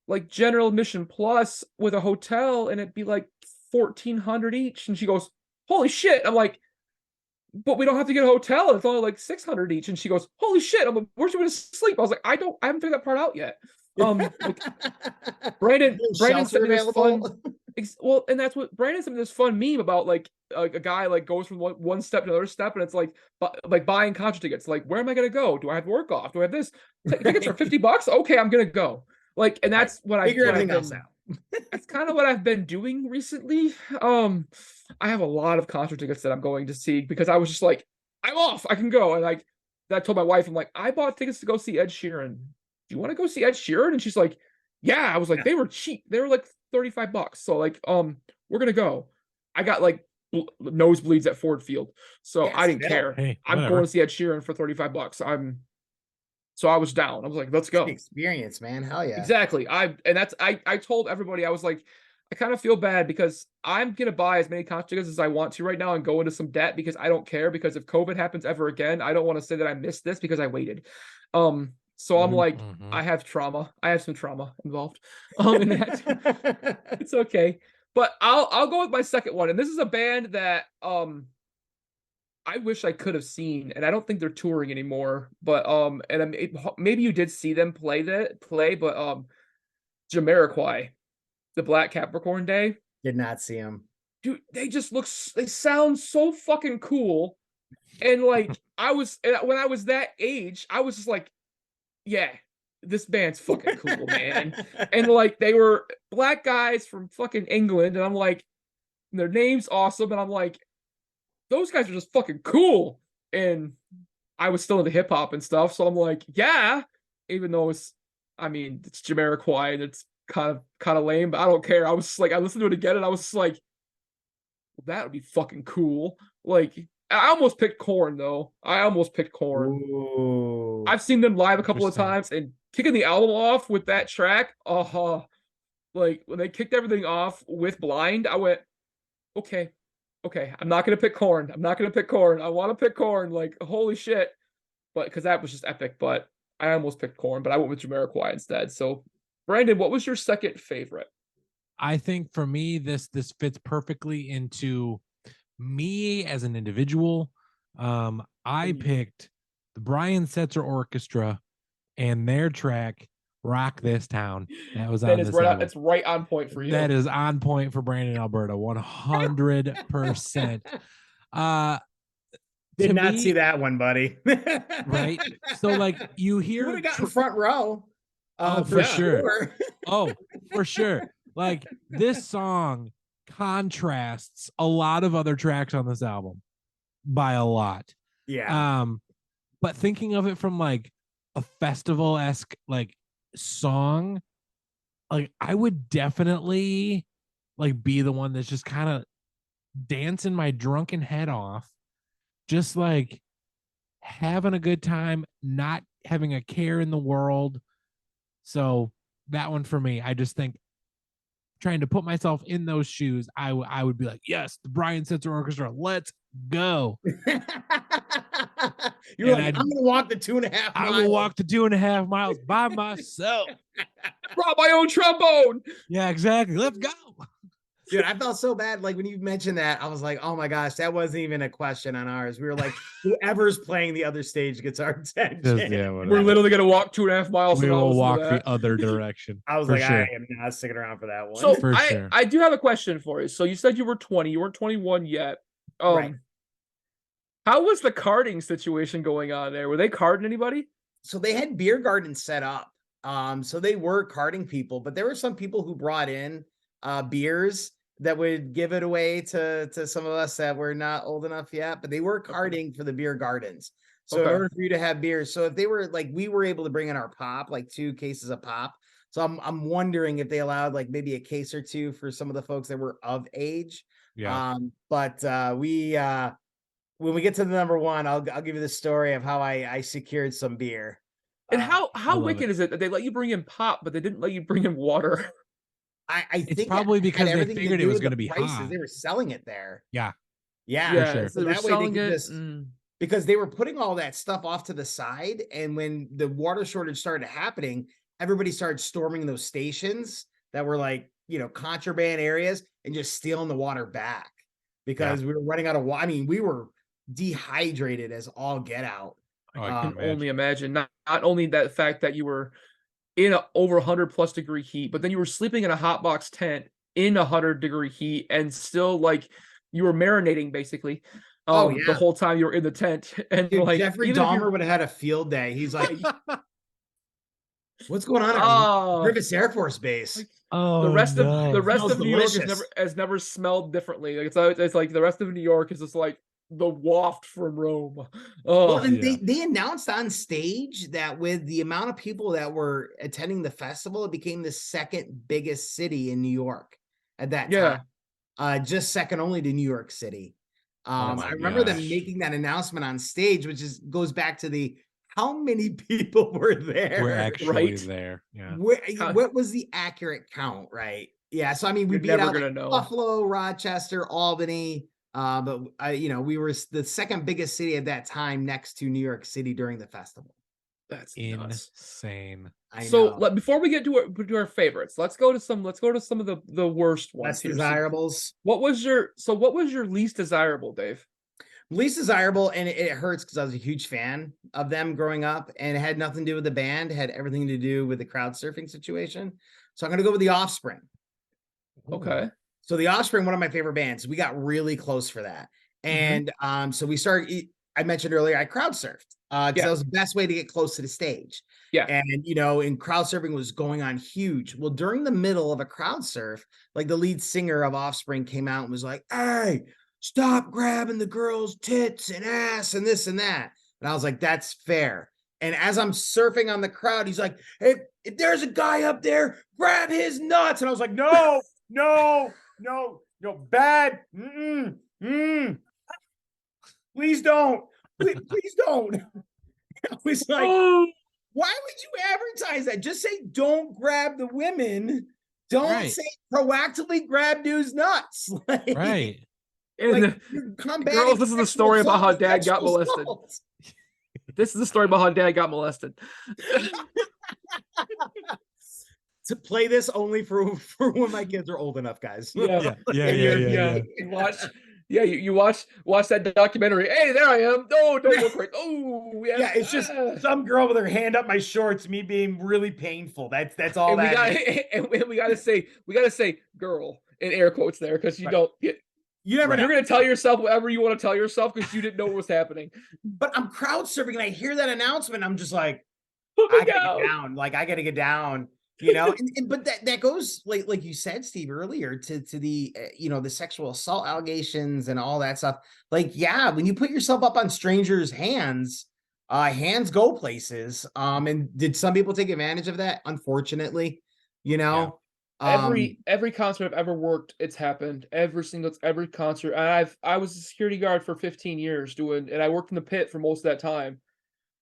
Speaker 1: like general admission plus with a hotel, and it'd be like 1,400 each. And she goes, holy shit. I'm like, but we don't have to get a hotel. It's only like 600 each. And she goes, holy shit. I'm like, where's you going to sleep? I was like, I haven't figured that part out yet. Brandon sent me this fun. Well, and that's what Brandon sent me this fun meme about, like a guy like goes from one step to another step, and it's like buying concert tickets. Like, where am I gonna go? Do I have work off? Do I have this? Tickets are $50. Okay, I'm gonna go. Like, and that's what
Speaker 3: figure everything else out.
Speaker 1: That's kind of what I've been doing recently. I have a lot of concert tickets that I'm going to see because I was just like, I'm off. I can go. And like, I told my wife, I'm like, I bought tickets to go see Ed Sheeran. Do you want to go see Ed Sheeran? And she's like, yeah. I was like, they were cheap. They were like $35. So like, we're gonna go. I got like nosebleeds at Ford Field. So
Speaker 3: Yeah,
Speaker 1: I
Speaker 3: see,
Speaker 1: didn't
Speaker 3: they don't-
Speaker 1: care.
Speaker 2: Hey,
Speaker 1: I'm
Speaker 2: whatever.
Speaker 1: going to see Ed Sheeran for $35. So I was down. I was like, let's
Speaker 3: It's an
Speaker 1: go.
Speaker 3: experience, man. Hell yeah.
Speaker 1: Exactly. I told everybody, I was like, I kind of feel bad because I'm gonna buy as many concert tickets as I want to right now and go into some debt because I don't care, because if COVID happens ever again, I don't want to say that I missed this because I waited. So I'm like, I have trauma. I have some trauma involved. In that. It's okay. But I'll go with my second one. And this is a band that I wish I could have seen, and I don't think they're touring anymore. But maybe you did see them play, but Jamiroquai, the Black Capricorn Day.
Speaker 3: Did not see him.
Speaker 1: Dude, they sound so fucking cool. And like when I was that age, I was just like, yeah, this band's fucking cool, man. And like they were black guys from fucking England, and I'm like, their name's awesome, and I'm like, those guys are just fucking cool. And I was still into hip hop and stuff, so I'm like, yeah, even though it's Jamiroquai and it's kind of lame, but I don't care. I was just like, I listened to it again and I was just like, well, that would be fucking cool. Like, I almost picked Korn though.
Speaker 3: Ooh.
Speaker 1: I've seen them live a couple of times, and kicking the album off with that track, like when they kicked everything off with Blind, I went, okay, I'm not gonna pick Korn. I want to pick Korn. Like, holy shit. But because that was just epic. But I almost picked Korn, but I went with Jamiroquai instead. So, Brandon, what was your second favorite?
Speaker 2: I think for me, this fits perfectly into me as an individual. I picked the Brian Setzer Orchestra and their track "Rock This Town." That was on this album.
Speaker 1: It's right on point for you.
Speaker 2: That is on point for Brandon, Alberta, 100%.
Speaker 3: Did not see that one, buddy.
Speaker 2: Right? So like you hear,
Speaker 3: would have gotten front row.
Speaker 2: For sure. Oh, for sure. Like this song contrasts a lot of other tracks on this album by a lot.
Speaker 3: Yeah.
Speaker 2: But thinking of it from like a festival-esque like song, like I would definitely like be the one that's just kind of dancing my drunken head off, just like having a good time, not having a care in the world. So that one for me, I just think trying to put myself in those shoes, I would be like, yes, the Brian Setzer Orchestra, let's go.
Speaker 3: You're like, I'm gonna walk the 2.5 miles.
Speaker 2: I will walk the 2.5 miles by myself.
Speaker 1: Brought my own trombone.
Speaker 2: Yeah, exactly. Let's go.
Speaker 3: Dude, I felt so bad. Like when you mentioned that, I was like, oh my gosh, that wasn't even a question on ours. We were like, whoever's playing the other stage gets our attention.
Speaker 1: We're literally gonna walk 2.5 miles.
Speaker 2: We will walk the other direction.
Speaker 3: I was like, sure. I am not sticking around for that one.
Speaker 1: So I do have a question for you. So you said you were 20, you weren't 21 yet.
Speaker 3: Right.
Speaker 1: How was the carding situation going on there? Were they carding anybody?
Speaker 3: So they had beer gardens set up. So they were carding people, but there were some people who brought in beers that would give it away to some of us that were not old enough yet, but they were carding for the beer gardens. So in order for you to have beers, so if they were like, we were able to bring in our pop, like 2 cases of pop. So I'm wondering if they allowed like maybe a case or 2 for some of the folks that were of age.
Speaker 2: Yeah.
Speaker 3: But when we get to the number 1, I'll give you the story of how I secured some beer.
Speaker 1: And how wicked is it that they let you bring in pop, but they didn't let you bring in water?
Speaker 3: I think
Speaker 2: it's probably because they figured it was going to be hot.
Speaker 3: They were selling it there.
Speaker 2: Yeah.
Speaker 3: Yeah.
Speaker 2: Sure.
Speaker 3: So that way they could just because they were putting all that stuff off to the side, and when the water shortage started happening, everybody started storming those stations that were like, contraband areas and just stealing the water back because we were running out of water. I mean, we were dehydrated as all get out.
Speaker 1: I can only imagine. Not only that fact that you were in a over 100+ degree heat, but then you were sleeping in a hot box tent in 100-degree heat, and still like you were marinating basically. The whole time you were in the tent. And
Speaker 3: dude,
Speaker 1: like
Speaker 3: Jeffrey Dahmer would have had a field day. He's like, what's going on at Griffiths Air Force Base?
Speaker 1: The rest of New York has never smelled differently. Like it's like the rest of New York is just like the waft from Rome.
Speaker 3: They announced on stage that with the amount of people that were attending the festival, it became the second biggest city in New York at that time. just second only to New York City.
Speaker 2: my
Speaker 3: I remember them
Speaker 2: gosh.
Speaker 3: making that announcement on stage, which goes back to the how many people were there.
Speaker 2: We're actually
Speaker 1: Right.
Speaker 2: there. Yeah.
Speaker 3: What was the accurate count, right? Yeah, so I mean, we
Speaker 1: You're
Speaker 3: beat
Speaker 1: never
Speaker 3: out
Speaker 1: gonna
Speaker 3: like
Speaker 1: know.
Speaker 3: Buffalo, Rochester, Albany, but we were the second biggest city at that time, next to New York City during the festival.
Speaker 1: That's nuts.
Speaker 2: Insane.
Speaker 3: I
Speaker 1: So
Speaker 3: know.
Speaker 1: before we get to our favorites, let's go to some of the worst ones
Speaker 3: Less
Speaker 1: here. So
Speaker 3: desirables.
Speaker 1: what was your least desirable, Dave?
Speaker 3: Least desirable, and it hurts because I was a huge fan of them growing up, and it had nothing to do with the band. It had everything to do with the crowd surfing situation. So I'm gonna go with the Offspring.
Speaker 1: Okay.
Speaker 3: So the Offspring, one of my favorite bands. We got really close for that. And so we started, I mentioned earlier, I crowd surfed because that was the best way to get close to the stage.
Speaker 1: Yeah.
Speaker 3: And, and crowd surfing was going on huge. Well, during the middle of a crowd surf, like the lead singer of Offspring came out and was like, hey, stop grabbing the girls' tits and ass and this and that. And I was like, that's fair. And as I'm surfing on the crowd, he's like, hey, if there's a guy up there, grab his nuts. And I was like, no, bad. Please don't. Please don't. I was like, why would you advertise that? Just say, don't grab the women. Don't say proactively grab dudes' nuts. Like,
Speaker 2: Right.
Speaker 1: And girls, this is the story about how dad got molested. This is the story about how dad got molested.
Speaker 3: To play this only for when my kids are old enough, guys.
Speaker 2: Yeah.
Speaker 1: You watch that documentary. Hey, there I am. No, don't look right. Oh,
Speaker 3: yeah. It's just some girl with her hand up my shorts, me being really painful. That's all.
Speaker 1: And we gotta say girl in air quotes there because you don't get.
Speaker 3: You never know.
Speaker 1: You're gonna tell yourself whatever you want to tell yourself because you didn't know what was happening.
Speaker 3: But I'm crowd surfing and I hear that announcement. I'm just like,
Speaker 1: I
Speaker 3: gotta get down. Like I gotta get down. But that goes like you said, Steve, earlier to the the sexual assault allegations and all that stuff. Like, yeah, when you put yourself up on strangers' hands go places. And did some people take advantage of that? Unfortunately,
Speaker 1: every concert I've ever worked, it's happened. Every concert. I was a security guard for 15 years and I worked in the pit for most of that time.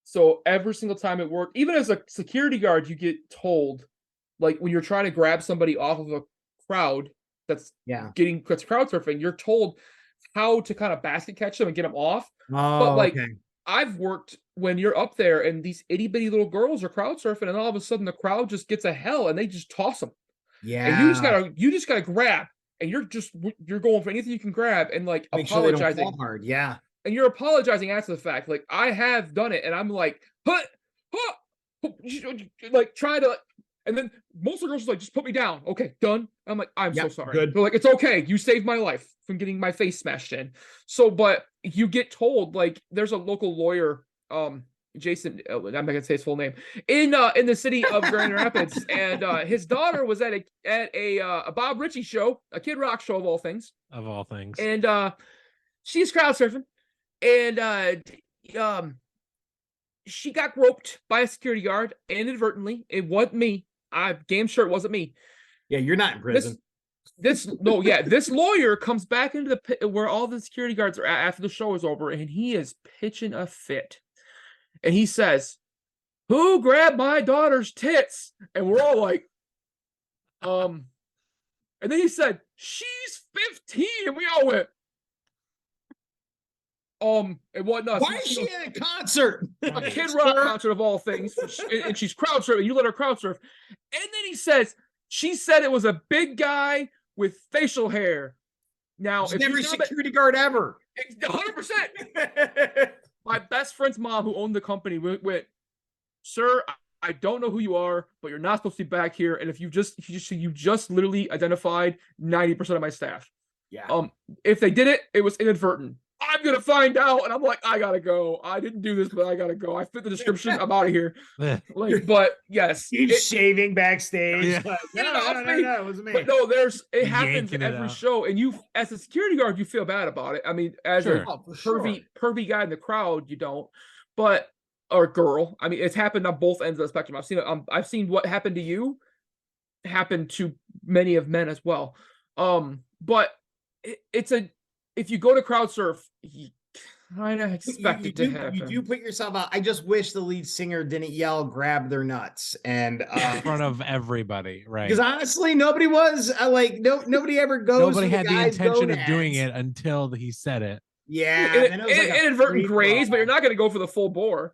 Speaker 1: So every single time it worked, even as a security guard, you get told, like when you're trying to grab somebody off of a crowd that's crowd surfing, you're told how to kind of basket catch them and get them off. But I've worked when you're up there and these itty bitty little girls are crowd surfing, and all of a sudden the crowd just gets a hell and they just toss them.
Speaker 3: Yeah,
Speaker 1: and you just gotta grab, and you're going for anything you can grab and like
Speaker 3: make
Speaker 1: apologizing.
Speaker 3: Sure they don't fall hard. Yeah,
Speaker 1: and you're apologizing after the fact. Like I have done it, and I'm like, like try to. And then most of the girls are like, just put me down. Okay, done. I'm like, I'm so sorry.
Speaker 3: Good.
Speaker 1: They're like, it's okay. You saved my life from getting my face smashed in. So, but you get told, like, there's a local lawyer, Jason, I'm not gonna say his full name, in the city of Grand Rapids, and his daughter was at a Bob Ritchie show, a Kid Rock show of all things.
Speaker 2: Of all things.
Speaker 1: And she's crowd surfing, and she got groped by a security guard inadvertently. It wasn't me. I'm damn sure it wasn't me.
Speaker 3: Yeah, you're not in prison.
Speaker 1: This lawyer comes back into the pit where all the security guards are at after the show is over, and he is pitching a fit. And he says, "Who grabbed my daughter's tits?" And we're all like, And then he said, "She's 15," and we all went, it wasn't us.
Speaker 3: Why is she at a concert?
Speaker 1: A Kid Rock concert of all things, and she's crowd surfing. You let her crowd surf, and then he says she said it was a big guy with facial hair. Now,
Speaker 3: if every security guard ever,
Speaker 1: 100%. My best friend's mom, who owned the company, went, "Sir, I don't know who you are, but you're not supposed to be back here. And if you just literally identified 90% of my staff.
Speaker 3: Yeah.
Speaker 1: If they did it, it was inadvertent. I'm gonna find out." And I'm like, I gotta go. I didn't do this, but I gotta go. I fit the description. I'm out of here. But yes,
Speaker 3: he's shaving backstage.
Speaker 1: Yeah.
Speaker 3: No, it wasn't me.
Speaker 1: But no, it happens every show, and you, as a security guard, you feel bad about it. I mean, as a pervy guy in the crowd, you don't. Or girl. I mean, it's happened on both ends of the spectrum. I've seen what happened to you happen to many of men as well. But it's a if you go to crowd surf, you kind of expect
Speaker 3: You
Speaker 1: it to
Speaker 3: do
Speaker 1: happen.
Speaker 3: put yourself out. I just wish the lead singer didn't yell "grab their nuts" and
Speaker 2: in front of everybody, right?
Speaker 3: because honestly, nobody was nobody ever goes.
Speaker 2: Nobody
Speaker 3: for
Speaker 2: had the
Speaker 3: guy's
Speaker 2: intention of doing
Speaker 3: gonads.
Speaker 2: it until he said it.
Speaker 3: Yeah,
Speaker 1: It,
Speaker 3: then it was like a
Speaker 1: inadvertent
Speaker 3: free
Speaker 1: graze,
Speaker 3: for
Speaker 1: but you're
Speaker 3: all.
Speaker 1: not going to go for the full bore.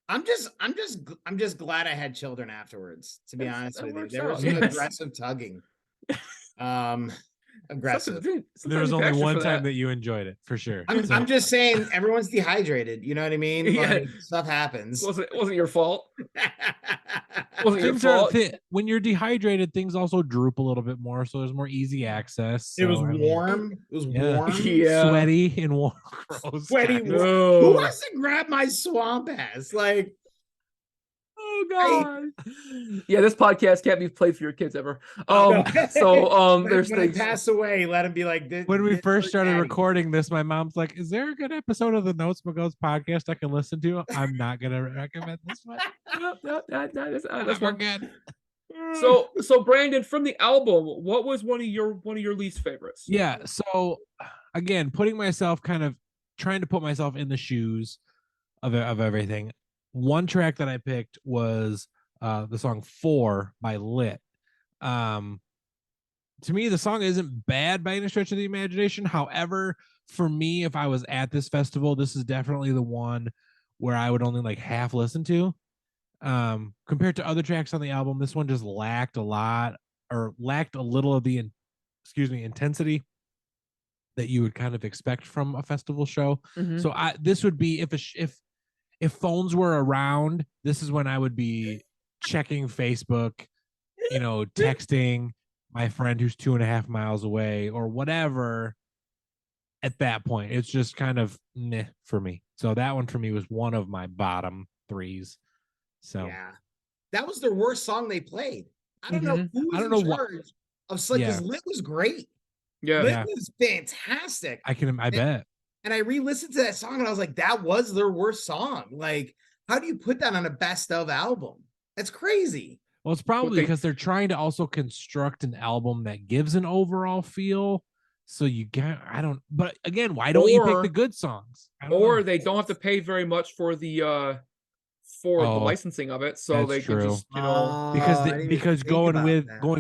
Speaker 3: I'm just glad I had children afterwards. To be honest
Speaker 1: That
Speaker 3: with you,
Speaker 1: works
Speaker 3: there was
Speaker 1: out,
Speaker 3: some
Speaker 1: yes.
Speaker 3: aggressive tugging. Aggressive.
Speaker 2: There was only one time that you enjoyed it, for sure.
Speaker 3: I'm just saying, everyone's dehydrated. You know what I mean?
Speaker 1: Yeah.
Speaker 3: Like stuff happens.
Speaker 1: Wasn't your fault. Wasn't your
Speaker 2: Things are
Speaker 1: fault.
Speaker 2: when you're dehydrated, things also droop a little bit more, so there's more easy access.
Speaker 3: It was
Speaker 2: so, I mean,
Speaker 3: warm. It was
Speaker 2: yeah.
Speaker 3: warm.
Speaker 1: Yeah.
Speaker 2: Sweaty and warm. Gross,
Speaker 3: Sweaty.
Speaker 2: guys.
Speaker 1: No.
Speaker 3: Who wants to grab my swamp ass? Like,
Speaker 1: Oh God. Yeah, this podcast can't be played for your kids ever.
Speaker 3: no.
Speaker 1: There's
Speaker 3: when
Speaker 1: things.
Speaker 3: I pass away, let him be like this.
Speaker 2: When we
Speaker 3: this
Speaker 2: first
Speaker 3: for
Speaker 2: started
Speaker 3: daddy.
Speaker 2: recording this, my mom's like, "Is there a good episode of the Notes Goes podcast I can listen to?" I'm not gonna recommend this one.
Speaker 1: No, that's
Speaker 2: We're
Speaker 1: one.
Speaker 2: good.
Speaker 1: So Brandon, from the album, what was one of your least favorites?
Speaker 2: Yeah. So again, putting myself kind of trying to put myself in the shoes of everything. One track that I picked was the song 4 by Lit. To me, the song isn't bad by any stretch of the imagination. However, for me, if I was at this festival, this is definitely the one where I would only like half listen to. Compared to other tracks on the album, this one just lacked a little of the intensity that you would kind of expect from a festival show.
Speaker 1: Mhm.
Speaker 2: So this would be if phones were around, this is when I would be checking Facebook, texting my friend who's 2.5 miles away or whatever. At that point, it's just kind of meh for me. So that one for me was one of my bottom threes. So
Speaker 3: yeah, that was their worst song they played. I don't know who was in charge of because Lit was great.
Speaker 1: Yeah,
Speaker 3: Lit was fantastic.
Speaker 2: I bet.
Speaker 3: And I re-listened to that song and I was like, that was their worst song. Like, how do you put that on a best of album? That's crazy.
Speaker 2: Well, it's probably because they're trying to also construct an album that gives an overall feel. So but again, why don't you pick the good songs?
Speaker 1: Or they don't have to pay very much for the licensing of it. So they can just,
Speaker 2: because going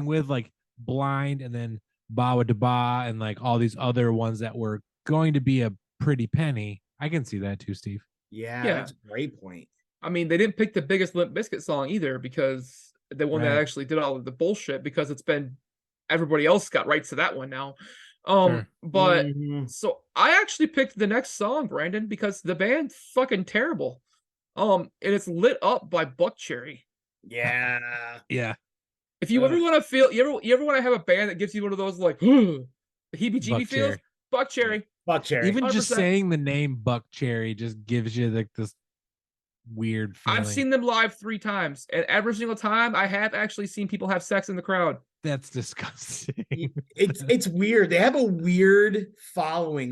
Speaker 2: with like Blind and then Bawa Da Ba and like all these other ones that were going to be a pretty penny. I can see that too, Steve.
Speaker 3: Yeah, that's a great point.
Speaker 1: I mean, they didn't pick the biggest Limp Bizkit song either because the one that actually did all of the bullshit because everybody else got rights to that one now. But so I actually picked the next song, Brandon, because the band's fucking terrible. And it's Lit Up by Buckcherry.
Speaker 3: Yeah.
Speaker 2: Yeah.
Speaker 1: If you ever want to feel, you ever want to have a band that gives you one of those like heebie-jeebie feels, Buckcherry.
Speaker 3: Buckcherry.
Speaker 2: Even
Speaker 1: 100%.
Speaker 2: just saying the name Buckcherry just gives you like this weird feeling.
Speaker 1: I've seen them live 3 times, and every single time I have actually seen people have sex in the crowd.
Speaker 2: That's disgusting.
Speaker 3: It's weird. They have a weird following.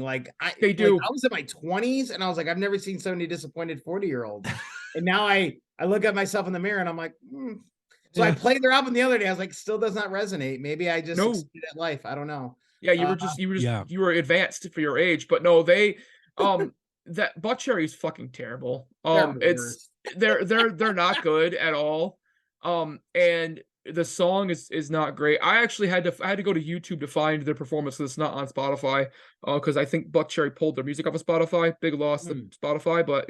Speaker 3: They do. I was in my 20s and I was like, I've never seen so many disappointed 40-year-olds. And now I look at myself in the mirror and I'm like, So I played their album the other day. I was like, still does not resonate. Maybe I just succeeded at life. I don't know.
Speaker 1: Yeah, you were advanced for your age, but no, they that Buckcherry is fucking terrible. They're not good at all. And the song is not great. I actually had to go to YouTube to find their performance because it's not on Spotify. Because I think Buckcherry pulled their music off of Spotify. Big loss to Spotify, but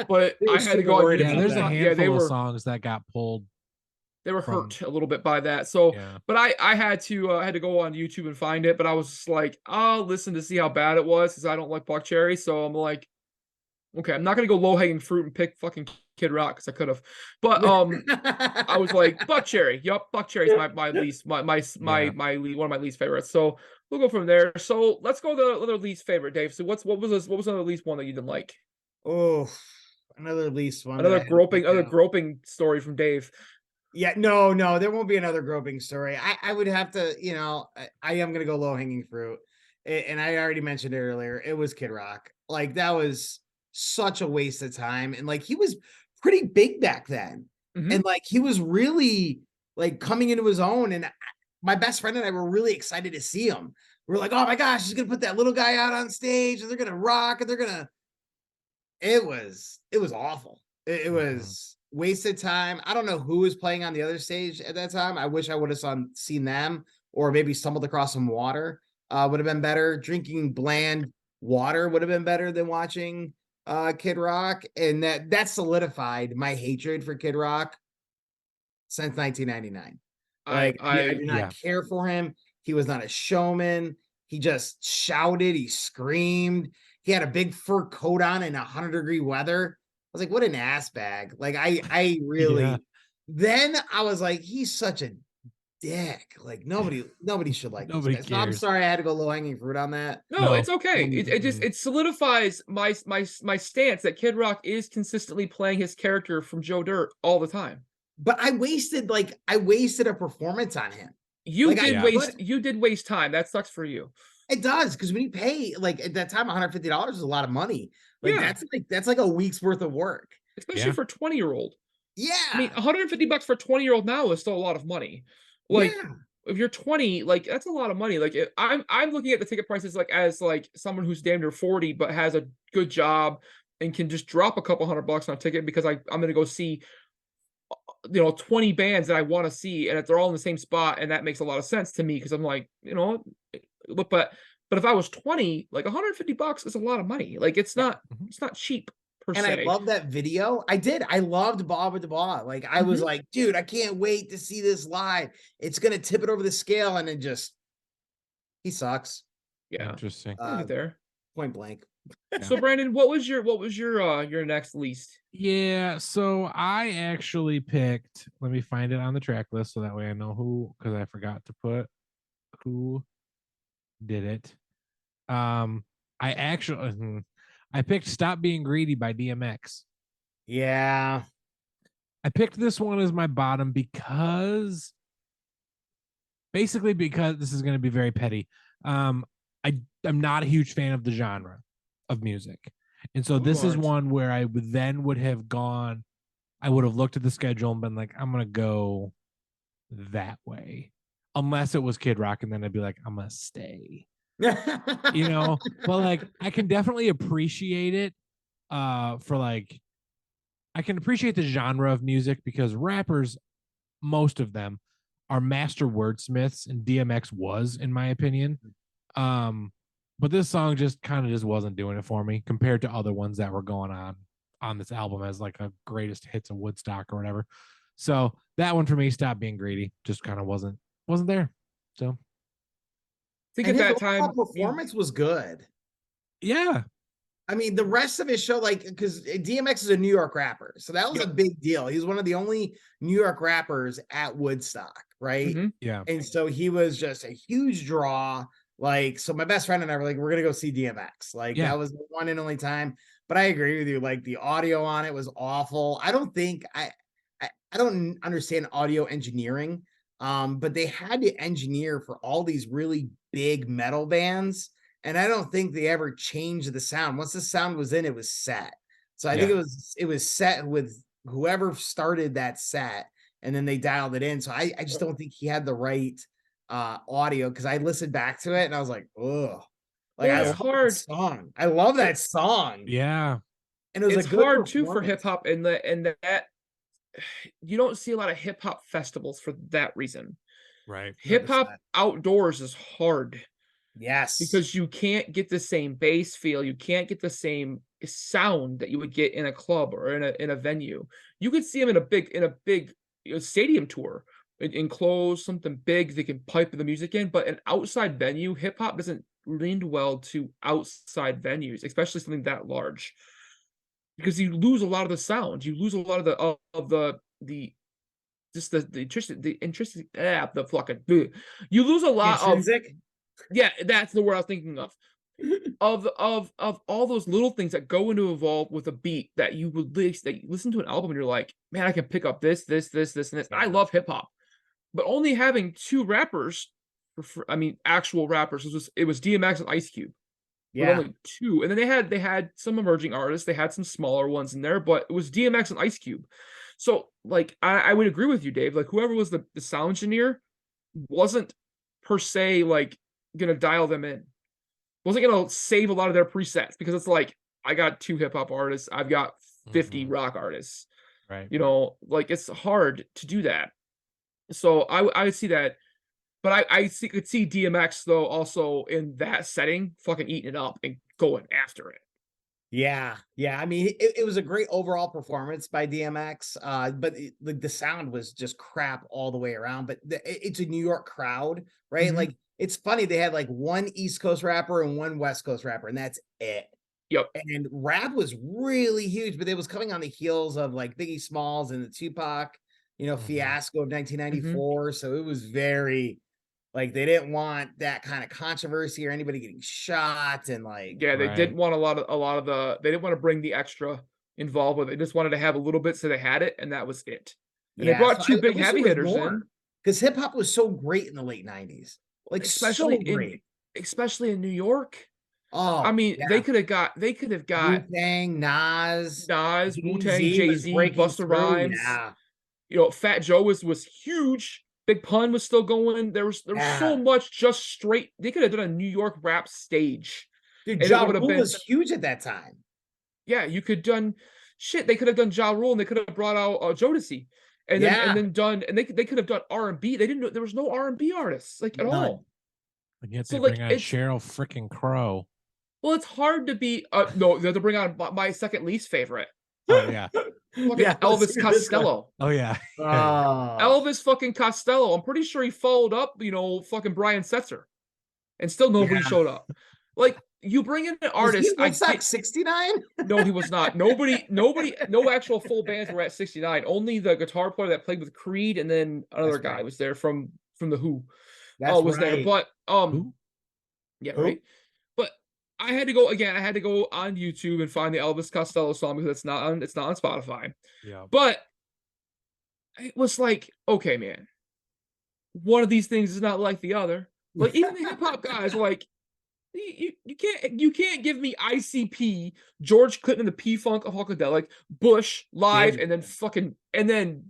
Speaker 1: but I had to go on YouTube.
Speaker 2: Yeah, there's a handful of songs that got pulled.
Speaker 1: They were hurt a little bit by that. So, but I had to go on YouTube and find it. But I was just like, I'll listen to see how bad it was because I don't like Buckcherry. So I'm like, okay, I'm not gonna go low hanging fruit and pick fucking Kid Rock because I could have. But I was like, Buckcherry. Yup, Buckcherry's my least one of my least favorites. So we'll go from there. So let's go to the other least favorite, Dave. So what was another least one that you didn't like?
Speaker 3: Oh, another least one.
Speaker 1: Another groping story from Dave.
Speaker 3: Yeah, no, there won't be another groping story. I would have to, I am gonna go low hanging fruit, and I already mentioned it earlier. It was Kid Rock. Like that was such a waste of time, and like he was pretty big back then, and like he was really like coming into his own. And my best friend and I were really excited to see him. We're like, oh my gosh, he's gonna put that little guy out on stage, and they're gonna rock, and they're gonna. It was awful. It was wasted time. I don't know who was playing on the other stage at that time. I wish I would have seen them, or maybe stumbled across some water. Would have been better. Drinking bland water would have been better than watching Kid Rock, and that solidified my hatred for Kid Rock since 1999. Like I do not care for him. He was not a showman. He just shouted. He screamed. He had a big fur coat on in 100-degree weather. I was like, what an ass bag. Like I really. Then I was like, he's such a dick. Like nobody should like
Speaker 2: Nobody
Speaker 3: this guy. So I'm sorry I had to go low hanging fruit on that.
Speaker 1: No, it's okay. It solidifies my stance that Kid Rock is consistently playing his character from Joe Dirt all the time.
Speaker 3: But I wasted a performance on him.
Speaker 1: You did waste time. That sucks for you.
Speaker 3: It does, because when you pay, like at that time, $150 is a lot of money. Like that's like a week's worth of work,
Speaker 1: especially for a 20-year-old.
Speaker 3: Yeah,
Speaker 1: I mean, $150 for a 20-year-old now is still a lot of money. Like, if you're 20, like that's a lot of money. Like, I'm looking at the ticket prices like as like someone who's damn near 40 but has a good job and can just drop a couple $100 on a ticket because I'm gonna go see 20 bands that I want to see, and if they're all in the same spot, and that makes a lot of sense to me because I'm like, but if I was 20, like $150 is a lot of money. Like it's not cheap per se.
Speaker 3: And I love that video. I loved Bob with the Ball. Like I was like, dude, I can't wait to see this live. It's gonna tip it over the scale, and then he sucks.
Speaker 1: Yeah,
Speaker 2: interesting.
Speaker 1: There,
Speaker 3: point blank.
Speaker 1: So Brandon, what was your next least?
Speaker 2: Yeah, so I actually picked. Let me find it on the track list so that way I know who, because I forgot to put who did it. I picked "Stop Being Greedy" by DMX.
Speaker 3: Yeah,
Speaker 2: I picked this one as my bottom because this is going to be very petty. I'm not a huge fan of the genre of music. And so this is one where I would have looked at the schedule and been like, I'm going to go that way. Unless it was Kid Rock, and then I'd be like, I'm going to stay. But like I can definitely appreciate it I can appreciate the genre of music because rappers, most of them, are master wordsmiths, and DMX was, in my opinion. But this song just wasn't doing it for me compared to other ones that were going on this album as like a greatest hits of Woodstock or whatever. So that one for me, "Stop Being Greedy," just kind of wasn't there. So
Speaker 1: I think at that time
Speaker 3: performance was good.
Speaker 2: Yeah.
Speaker 3: I mean, the rest of his show, like, because DMX is a New York rapper, so that was a big deal. He was one of the only New York rappers at Woodstock, right?
Speaker 2: Yeah.
Speaker 3: And so he was just a huge draw. Like, so my best friend and I were like, we're gonna go see DMX. Like, that was the one and only time. But I agree with you. Like, the audio on it was awful. I don't understand audio engineering. But they had to engineer for all these really big metal bands, and I don't think they ever changed the sound. Once the sound was in, it was set. So I think it was set with whoever started that set, and then they dialed it in. So I just don't think he had the right audio, because I listened back to it and I was like, ugh. Like,
Speaker 1: it's hard
Speaker 3: song. I love that song.
Speaker 2: Yeah.
Speaker 3: And it's
Speaker 1: hard too for hip hop, and that you don't see a lot of hip hop festivals for that reason.
Speaker 2: Right.
Speaker 1: Hip hop outdoors is hard.
Speaker 3: Yes.
Speaker 1: Because you can't get the same bass feel, you can't get the same sound that you would get in a club or in a venue. You could see them in a big stadium tour, enclosed, something big they can pipe the music in, but an outside venue, hip hop doesn't lend well to outside venues, especially something that large. Because you lose a lot of the sound, you lose a lot of the you lose a lot
Speaker 3: intrinsic?
Speaker 1: that's the word I was thinking of all those little things that go into evolve with a beat that you listen to an album and you're like, man, I can pick up this and this. I love hip hop, but only having two rappers, actual rappers, it was DMX and Ice Cube.
Speaker 3: Yeah,
Speaker 1: only two, and then they had some emerging artists, they had some smaller ones in there, but it was DMX and Ice Cube. So like I would agree with you, Dave. Like whoever was the sound engineer, wasn't per se like gonna dial them in. Wasn't gonna save a lot of their presets because it's like I got 2 hip hop artists, I've got 50 rock artists.
Speaker 2: Right.
Speaker 1: You know, like it's hard to do that. So I would see that, but could see DMX though also in that setting, fucking eating it up and going after it.
Speaker 3: Yeah, I mean, it was a great overall performance by DMX, but the sound was just crap all the way around. But it's a New York crowd, right?
Speaker 1: Mhm.
Speaker 3: Like, it's funny, they had like one East Coast rapper and one West Coast rapper, and that's it.
Speaker 1: Yep.
Speaker 3: And rap was really huge, but it was coming on the heels of like Biggie Smalls and the Tupac, fiasco of 1994. So it was very like they didn't want that kind of controversy or anybody getting shot and like
Speaker 1: Yeah, they didn't want a lot of the they didn't want to bring the extra involved with it. They just wanted to have a little bit so they had it and that was it. And they brought
Speaker 3: so
Speaker 1: 2
Speaker 3: I
Speaker 1: big
Speaker 3: wish
Speaker 1: heavy
Speaker 3: there was
Speaker 1: hitters
Speaker 3: more,
Speaker 1: in,
Speaker 3: because hip hop was so great in the late 90s. Like
Speaker 1: especially
Speaker 3: so great.
Speaker 1: especially in New York. I
Speaker 3: Oh,
Speaker 1: mean,
Speaker 3: yeah.
Speaker 1: they could have got
Speaker 3: Wu-Tang, Nas,
Speaker 1: Wu-Tang,
Speaker 3: Jay-Z was
Speaker 1: Jay-Z,
Speaker 3: breaking
Speaker 1: Busta
Speaker 3: through.
Speaker 1: Rhymes.
Speaker 3: Yeah.
Speaker 1: You know, Fat Joe was huge. Big Pun was still going. There was so much just straight. They could have done a New York rap stage.
Speaker 3: Dude,
Speaker 1: And
Speaker 3: Ja
Speaker 1: it would have
Speaker 3: Rule
Speaker 1: been
Speaker 3: was huge at that time.
Speaker 1: yeah, you could done shit. They could have done Ja Rule and they could have brought out Jodeci. And then done and they could have done R&B. They didn't know there was no R&B artists like at all.
Speaker 2: And yet
Speaker 1: So,
Speaker 2: they
Speaker 1: like,
Speaker 2: bring on
Speaker 1: it's
Speaker 2: Cheryl freaking Crow.
Speaker 1: well, it's hard to be no, they have to bring on my second least favorite.
Speaker 2: Oh yeah.
Speaker 1: Fucking
Speaker 3: Yeah, let's
Speaker 1: Elvis
Speaker 3: hear this one.
Speaker 1: Costello.
Speaker 2: Oh yeah.
Speaker 1: Elvis fucking Costello. I'm pretty sure he followed up, fucking Brian Setzer. And still nobody showed up. Like, you bring in an
Speaker 3: Was he
Speaker 1: artist,
Speaker 3: at Woodstock 69?
Speaker 1: no, he was not. Nobody, no actual full bands were at 69. Only the guitar player that played with Creed and then another
Speaker 3: That's
Speaker 1: guy
Speaker 3: right.
Speaker 1: was there from the Who.
Speaker 3: That's
Speaker 1: was there.
Speaker 3: right.
Speaker 1: But
Speaker 2: Who?
Speaker 1: yeah,
Speaker 3: Who?
Speaker 1: right. But I had to go again. I had to go on YouTube and find the Elvis Costello song because it's not on Spotify.
Speaker 2: Yeah.
Speaker 1: But it was like, okay, man, one of these things is not like the other. Like even the hip hop guys were like, you can't give me ICP, George Clinton and the P Funk of Funkadelic, Bush live, and then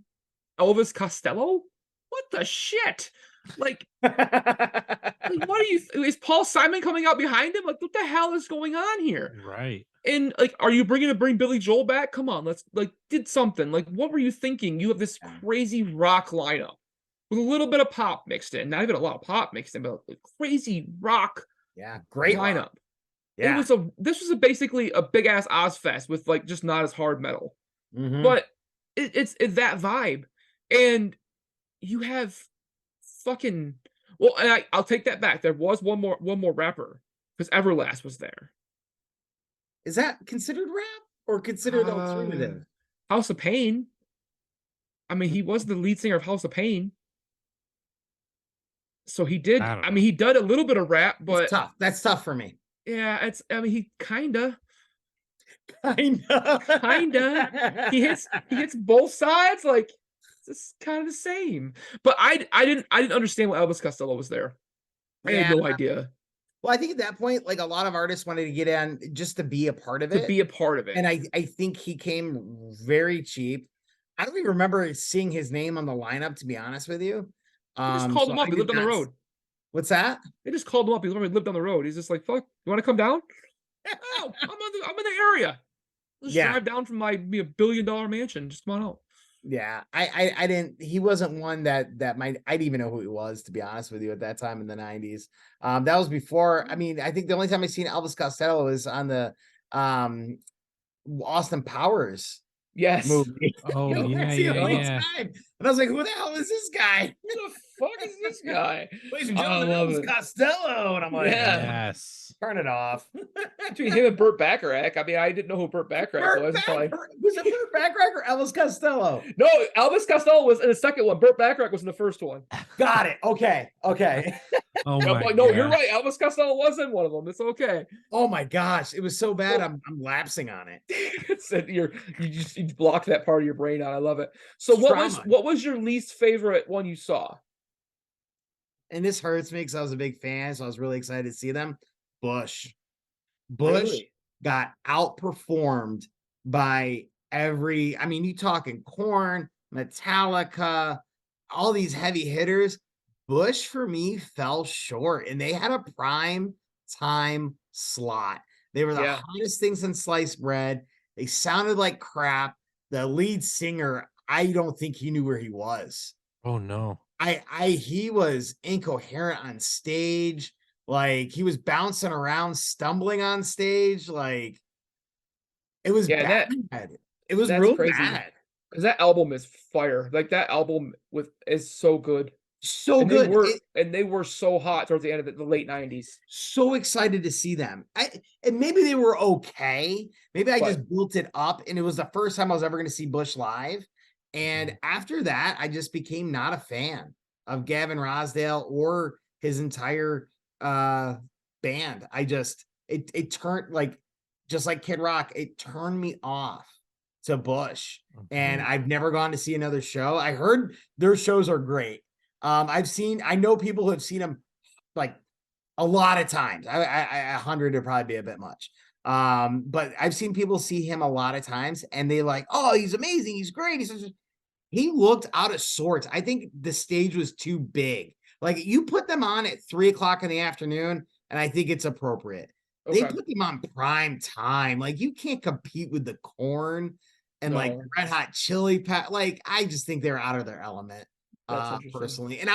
Speaker 1: Elvis Costello. What the shit? Like what is Paul Simon coming out behind him? Like, what the hell is going on here?
Speaker 2: Right.
Speaker 1: And like, are you bring Billy Joel back? Come on, let's did something. Like, what were you thinking? You have this crazy rock lineup with a little bit of pop mixed in. Not even a lot of pop mixed in, but a crazy rock.
Speaker 3: Yeah, great
Speaker 1: lineup.
Speaker 3: Rock. Yeah.
Speaker 1: This was basically a big ass Ozfest with like just not as hard metal. But it's that vibe. And you have fucking and I'll take that back. There was one more rapper because Everlast was there.
Speaker 3: Is that considered rap or considered alternative?
Speaker 1: House of Pain. I mean, he was the lead singer of House of Pain. So he did. I mean, he did a little bit of rap, but
Speaker 3: it's tough. That's tough for me.
Speaker 1: Yeah, he kinda.
Speaker 3: Kinda.
Speaker 1: He hits both sides. Like it's kind of the same. But I didn't understand why Elvis Costello was there. I had no idea.
Speaker 3: Well, I think at that point, like a lot of artists wanted to get in just to be a part of it.
Speaker 1: To be a part of it.
Speaker 3: And I think he came very cheap. I don't even remember seeing his name on the lineup, to be honest with you.
Speaker 1: They just called him up. He lived on the road.
Speaker 3: What's that?
Speaker 1: They just called him up. He literally lived on the road. He's just like, "Fuck, you want to come down?" Oh, I'm in the area. Let's drive down from my $1 billion mansion. Just come on out.
Speaker 3: Yeah, I didn't. He wasn't one that I didn't even know who he was, to be honest with you, at that time in the 90s. That was before. I mean, I think the only time I seen Elvis Costello is on the Austin Powers.
Speaker 1: Yes.
Speaker 3: Movie.
Speaker 2: Oh yeah.
Speaker 3: And I was like, who the hell is this guy?
Speaker 1: Who the fuck is this guy?
Speaker 3: Ladies and gentlemen, Elvis Costello. And I'm like,
Speaker 2: yes.
Speaker 3: Turn it off.
Speaker 1: Between him and Burt Bacharach. I mean, I didn't know who Burt Bacharach was.
Speaker 3: Was it Burt Bacharach or Elvis Costello?
Speaker 1: No, Elvis Costello was in the second one. Burt Bacharach was in the first one.
Speaker 3: Got it. Okay.
Speaker 2: Oh my
Speaker 1: no, you're right. Elvis Costello was in one of them. It's okay.
Speaker 3: Oh my gosh, it was so bad. I'm lapsing on it.
Speaker 1: You blocked that part of your brain out. I love it. So what was your least favorite one you saw?
Speaker 3: And this hurts me because I was a big fan, so I was really excited to see them. Bush
Speaker 1: Really?
Speaker 3: got outperformed by I mean, you talking Korn, Metallica, all these heavy hitters. Bush for me fell short, and they had a prime time slot. They were the hottest things in sliced bread. They sounded like crap. The lead singer, I don't think he knew where he was.
Speaker 2: Oh no.
Speaker 3: He was incoherent on stage. Like he was bouncing around, stumbling on stage. Like it was bad. It was real
Speaker 1: crazy.
Speaker 3: bad.
Speaker 1: Because that album is fire. Like that album is so good.
Speaker 3: So
Speaker 1: and
Speaker 3: good.
Speaker 1: They were so hot towards the end of the late 90s.
Speaker 3: So excited to see them. And maybe they were okay. Maybe I just built it up, and it was the first time I was ever going to see Bush live. And after that, I just became not a fan of Gavin Rossdale or his entire band. It turned like, just like Kid Rock, it turned me off to Bush. And I've never gone to see another show. I heard their shows are great. I know people who have seen him like a lot of times. 100 would probably be a bit much. But I've seen people see him a lot of times, and they like, oh, he's amazing, he's great. He looked out of sorts. I think the stage was too big. Like you put them on at 3:00 in the afternoon, and I think it's appropriate. They put them on prime time. Like you can't compete with the Corn and like Red Hot Chili Peppers. Like I just think they're out of their element. Personally. And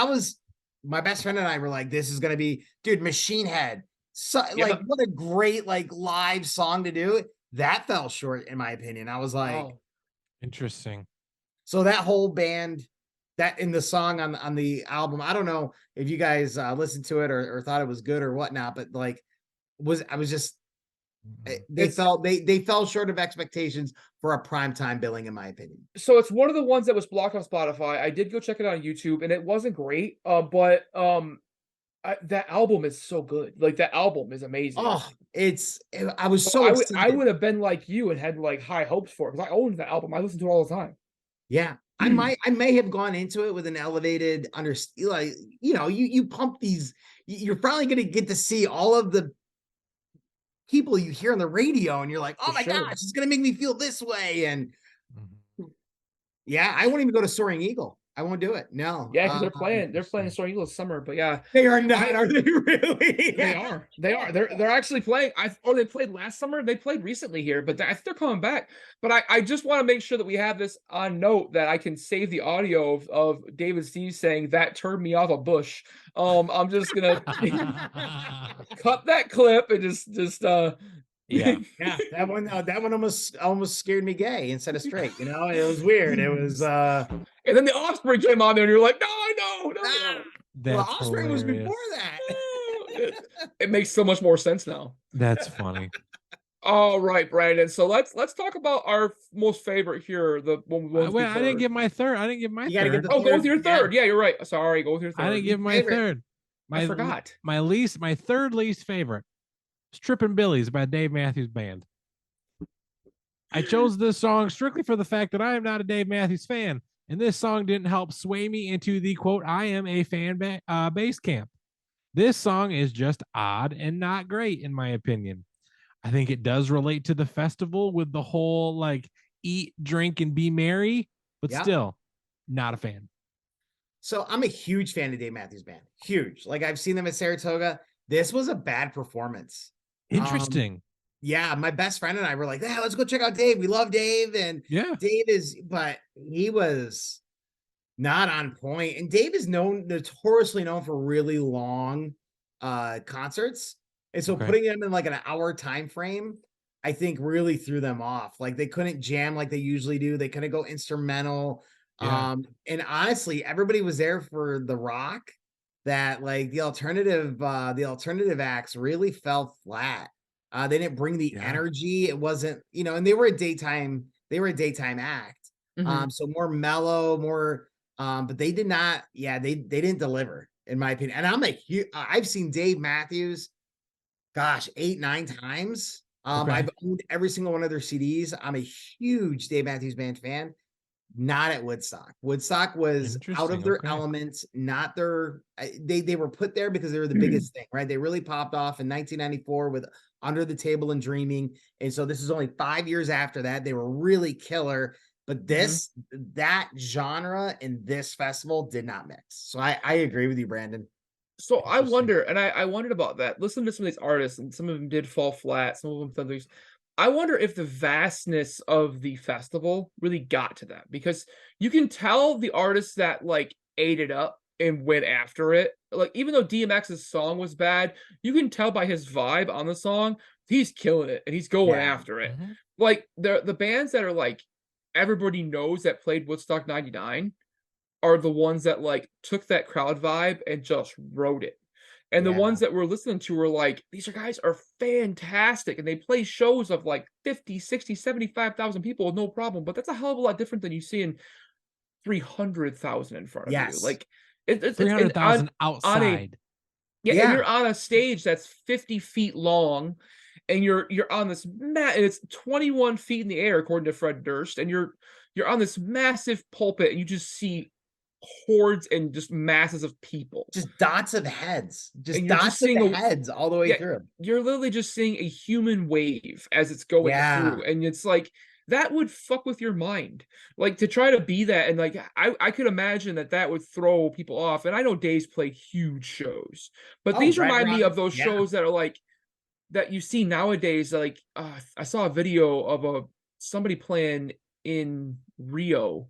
Speaker 3: my best friend and I were like, this is going to be, dude, Machine Head. So like, what a great, like live song to do. That fell short in my opinion. I was like,
Speaker 2: interesting.
Speaker 3: So that whole band that in the song on the album, I don't know if you guys listened to it or thought it was good or whatnot, but like, they fell short of expectations for a primetime billing, in my opinion.
Speaker 1: So it's one of the ones that was blocked on Spotify. I did go check it out on YouTube, and it wasn't great. But that album is so good. Like that album is amazing.
Speaker 3: Oh, I was so excited.
Speaker 1: I would have been like you and had like high hopes for it because I owned that album. I listened to it all the time.
Speaker 3: Yeah. I may have gone into it with an elevated like, you pump these, you're finally going to get to see all of the people you hear on the radio, and you're like, oh my gosh, it's going to make me feel this way. And I won't even go to Soaring Eagle. I won't do it. No.
Speaker 1: Yeah, because they're playing Soaring Eagle this summer, but yeah.
Speaker 3: They are not, are they really?
Speaker 1: They are. They're actually playing. They played last summer. They played recently here, but I think they're coming back. But I just want to make sure that we have this on note that I can save the audio of David Steve saying that turned me off a Bush. I'm just gonna cut that clip and just
Speaker 3: yeah that one almost scared me gay instead of straight. It was weird. It was
Speaker 1: and then the Offspring came on there, and you're like, no.
Speaker 3: The Offspring was before that.
Speaker 1: It makes so much more sense now.
Speaker 2: That's funny.
Speaker 1: All right, Brandon. So let's talk about our most favorite here. The one.
Speaker 2: Wait, I didn't give my third.
Speaker 3: Go
Speaker 1: with your third. Yeah, you're right. Sorry, go with your third.
Speaker 2: I didn't give my third.
Speaker 1: I forgot.
Speaker 2: My third least favorite. Trippin' Billies by Dave Matthews Band. I chose this song strictly for the fact that I am not a Dave Matthews fan, and this song didn't help sway me into the quote, I am a fan base camp. This song is just odd and not great, in my opinion. I think it does relate to the festival with the whole like eat, drink, and be merry, but still not a fan.
Speaker 3: So I'm a huge fan of Dave Matthews Band. Huge. Like I've seen them at Saratoga. This was a bad performance.
Speaker 2: Interesting.
Speaker 3: My best friend and I were like, yeah, let's go check out Dave. We love Dave. And Dave but he was not on point. And Dave is notoriously known for really long concerts. And so putting them in like an hour time frame, I think really threw them off. Like they couldn't jam like they usually do. They couldn't go instrumental. And honestly, everybody was there for the rock. That like the alternative acts really fell flat. They didn't bring the energy. It wasn't, and they were a daytime act. So more mellow, more but they did not, they didn't deliver, in my opinion. And I've seen Dave Matthews, 8-9 times. I've owned every single one of their CDs. I'm a huge Dave Matthews Band fan. Not at Woodstock. Woodstock was out of their element, not their, they were put there because they were the biggest thing, right? They really popped off in 1994 with Under the Table and Dreaming. And so this is only 5 years after that. They were really killer. But that genre in this festival did not mix. So I agree with you, Brandon.
Speaker 1: So I wonder, and I wondered about that. Listen to some of these artists, and some of them did fall flat. Some of them thunders. I wonder if the vastness of the festival really got to that, because you can tell the artists that like ate it up and went after it. Like even though DMX's song was bad, you can tell by his vibe on the song, he's killing it and he's going after it. Like the bands that are like everybody knows that played Woodstock 99 are the ones that like took that crowd vibe and just wrote it. And the ones that we're listening to were like, these guys are fantastic. And they play shows of like 50, 60, 75,000 people with no problem. But that's a hell of a lot different than you seeing 300,000 in front of you. Like it's
Speaker 2: 300,000 outside.
Speaker 1: And you're on a stage that's 50 feet long, and you're on this and it's 21 feet in the air, according to Fred Durst, and you're on this massive pulpit, and you just see hordes and just masses of people,
Speaker 3: just dots of heads,
Speaker 1: just dots of
Speaker 3: heads all the way through.
Speaker 1: You're literally just seeing a human wave as it's going through, and it's like that would fuck with your mind, like to try to be that. And like I could imagine that would throw people off. And I know Dave's played huge shows, but these remind me of those shows that are like that you see nowadays. Like I saw a video of somebody playing in Rio.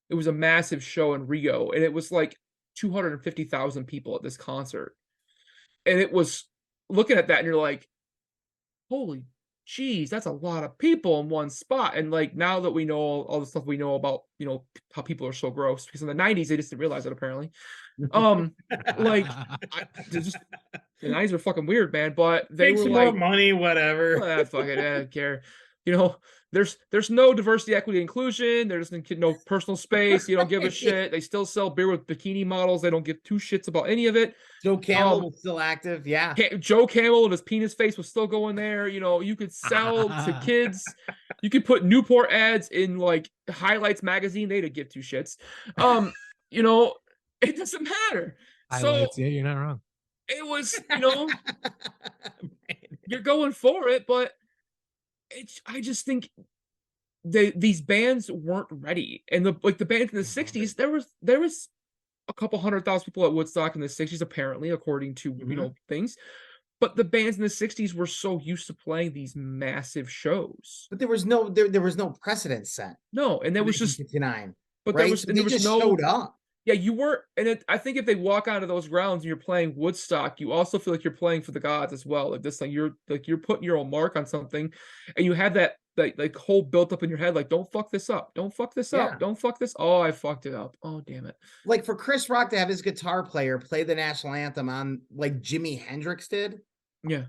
Speaker 1: It was a massive show in Rio, and it was like 250,000 people at this concert. And it was looking at that, and you're like, holy geez, that's a lot of people in one spot. And like now that we know all the stuff we know about, you know, how people are so gross, because in the 90s they just didn't realize it apparently. Like the 90s were fucking weird, man. But they were like,
Speaker 3: more money, whatever.
Speaker 1: Fuck it, I don't care. You know, there's no diversity, equity, inclusion. There's no personal space. You don't give a shit. They still sell beer with bikini models. They don't give two shits about any of it.
Speaker 3: Joe Camel was still active. Yeah.
Speaker 1: Joe Camel and his penis face was still going there. You know, you could sell to kids. You could put Newport ads in like Highlights magazine. They'd give two shits. You know, it doesn't matter.
Speaker 2: Highlights, yeah, you're not wrong.
Speaker 1: It was, you know, you're going for it, but I just think these bands weren't ready. And the bands in the 60s, there was a couple 100,000 people at Woodstock in the 60s, apparently, according to you know things. But the bands in the 60s were so used to playing these massive shows.
Speaker 3: But there was no precedent set.
Speaker 1: No, and there was just
Speaker 3: 59.
Speaker 1: But
Speaker 3: right?
Speaker 1: there was,
Speaker 3: so they just showed up.
Speaker 1: Yeah, you were, and I think if they walk onto those grounds and you're playing Woodstock, you also feel like you're playing for the gods as well. Like this thing, you're putting your own mark on something, and you have that like whole built up in your head, like don't fuck this up, don't fuck this up, don't fuck this. Oh, I fucked it up. Oh, damn it!
Speaker 3: Like for Chris Rock to have his guitar player play the national anthem on like Jimi Hendrix did.
Speaker 1: Yeah.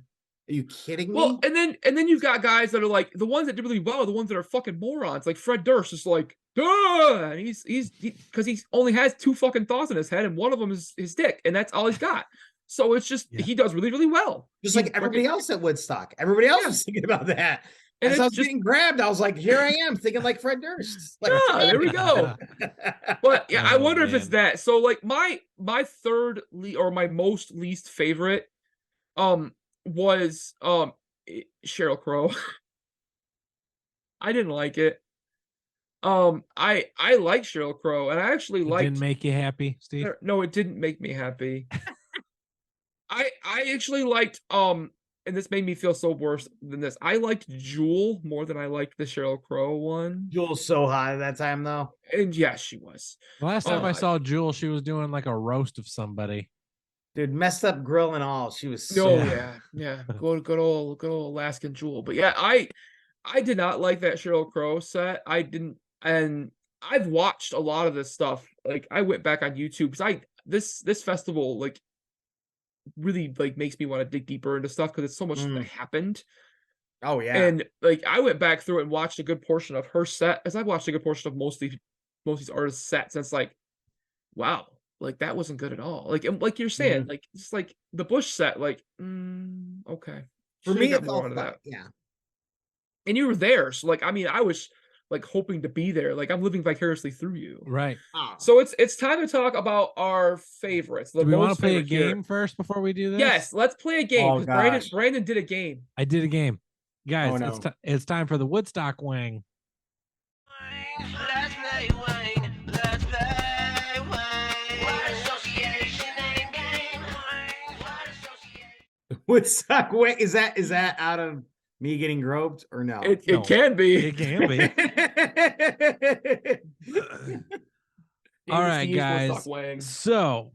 Speaker 3: Are you kidding me?
Speaker 1: Well, and then you've got guys that are like the ones that did really well are the ones that are fucking morons. Like Fred Durst is like, duh! And he's because he only has two fucking thoughts in his head, and one of them is his dick, and that's all he's got. So it's just he does really, really well.
Speaker 3: Just like everybody else at Woodstock. Everybody else was thinking about that. And as I was getting grabbed, I was like, here I am thinking like Fred Durst. Like,
Speaker 1: there we go. But yeah, I wonder if it's that. So like my third or my most least favorite was Sheryl Crow. I didn't like it. I like Sheryl Crow, and I actually liked.
Speaker 2: Didn't make you happy, Steve?
Speaker 1: No, it didn't make me happy. I actually liked and this made me feel so worse than this. I liked Jewel more than I liked the Sheryl Crow one.
Speaker 3: Jewel's so hot at that time, though.
Speaker 1: And yes, she was.
Speaker 2: The last time I saw Jewel, she was doing like a roast of somebody.
Speaker 3: Dude, messed up grill and all. She was
Speaker 1: so yeah. Good old Alaskan Jewel. But yeah, I did not like that Sheryl Crow set. I didn't, and I've watched a lot of this stuff. Like I went back on YouTube because this festival like really like makes me want to dig deeper into stuff because it's so much that happened.
Speaker 3: Oh yeah.
Speaker 1: And like I went back through it and watched a good portion of her set, as I've watched a good portion of most of these artists' sets. And it's like, wow, like that wasn't good at all. Like you're saying, like it's like the Bush set, like okay.
Speaker 3: For me, it's all that. Yeah.
Speaker 1: And you were there, so like I mean, I was like hoping to be there. Like I'm living vicariously through you.
Speaker 2: Right.
Speaker 1: So it's time to talk about our favorites.
Speaker 2: Do we want to play a game first before we do this?
Speaker 1: Yes, let's play a game. Because Brandon did a game.
Speaker 2: I did a game. Guys, it's time for the Woodstock wing.
Speaker 5: Let's play Wayne. Let's play Wayne. Word association name game. Word association.
Speaker 3: Woodstock. Wait, is that out of me getting groped or no?
Speaker 1: It
Speaker 2: No.
Speaker 1: can be.
Speaker 2: It can be. All right, guys. So,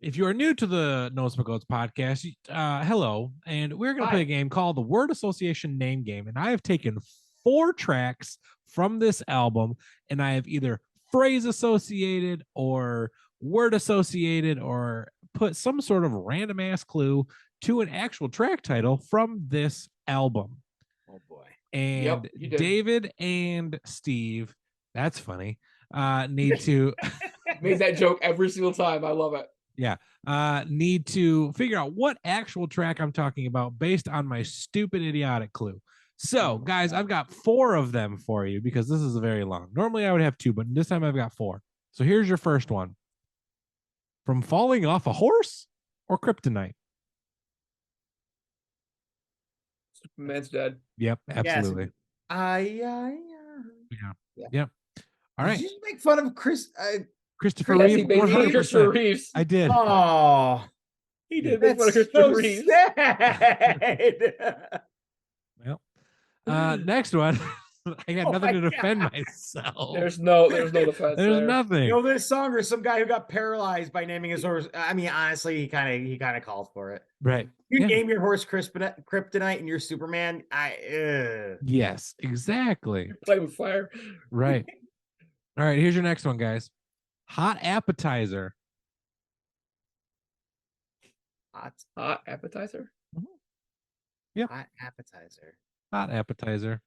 Speaker 2: if you are new to the No Smoke Oats podcast, hello, and we're going to play a game called the Word Association Name Game. And I have taken 4 tracks from this album, and I have either phrase associated or word associated or put some sort of random ass clue to an actual track title from this album.
Speaker 3: Oh boy.
Speaker 2: And
Speaker 1: Yep, you did.
Speaker 2: David and Steve, that's funny, need to
Speaker 1: Made that joke every single time. I love it.
Speaker 2: need to figure out what actual track I'm talking about based on my stupid idiotic clue. So, guys, I've got 4 of them for you because this is very long. Normally I would have 2, but this time I've got 4. So here's your first one. From falling off a horse or kryptonite?
Speaker 1: Superman's dead.
Speaker 2: Yep, absolutely.
Speaker 3: Yeah.
Speaker 2: Yep. All right.
Speaker 3: Did you make fun of Chris?
Speaker 2: Christopher
Speaker 1: Yes, he
Speaker 2: Reeve.
Speaker 1: made fun of
Speaker 2: 100%.
Speaker 1: Christopher Reeves.
Speaker 2: I did.
Speaker 3: Oh,
Speaker 1: He did make fun of
Speaker 3: that's
Speaker 1: Christopher
Speaker 3: so
Speaker 1: Reeves.
Speaker 3: sad.
Speaker 2: Well, next one. I got
Speaker 3: Oh
Speaker 2: nothing to
Speaker 3: my
Speaker 2: defend
Speaker 3: God.
Speaker 2: myself.
Speaker 1: There's no defense.
Speaker 2: There's
Speaker 1: there.
Speaker 2: nothing.
Speaker 3: You know this song or some guy who got paralyzed by naming his horse? I mean, honestly, he kind of called for it.
Speaker 2: Right.
Speaker 3: You
Speaker 2: Yeah.
Speaker 3: name your horse Kryptonite and you're Superman.
Speaker 2: Yes, exactly.
Speaker 1: Play with fire.
Speaker 2: Right. All right, here's your next one, guys. Hot appetizer.
Speaker 1: Hot appetizer.
Speaker 3: Hot appetizer.
Speaker 2: Hot appetizer.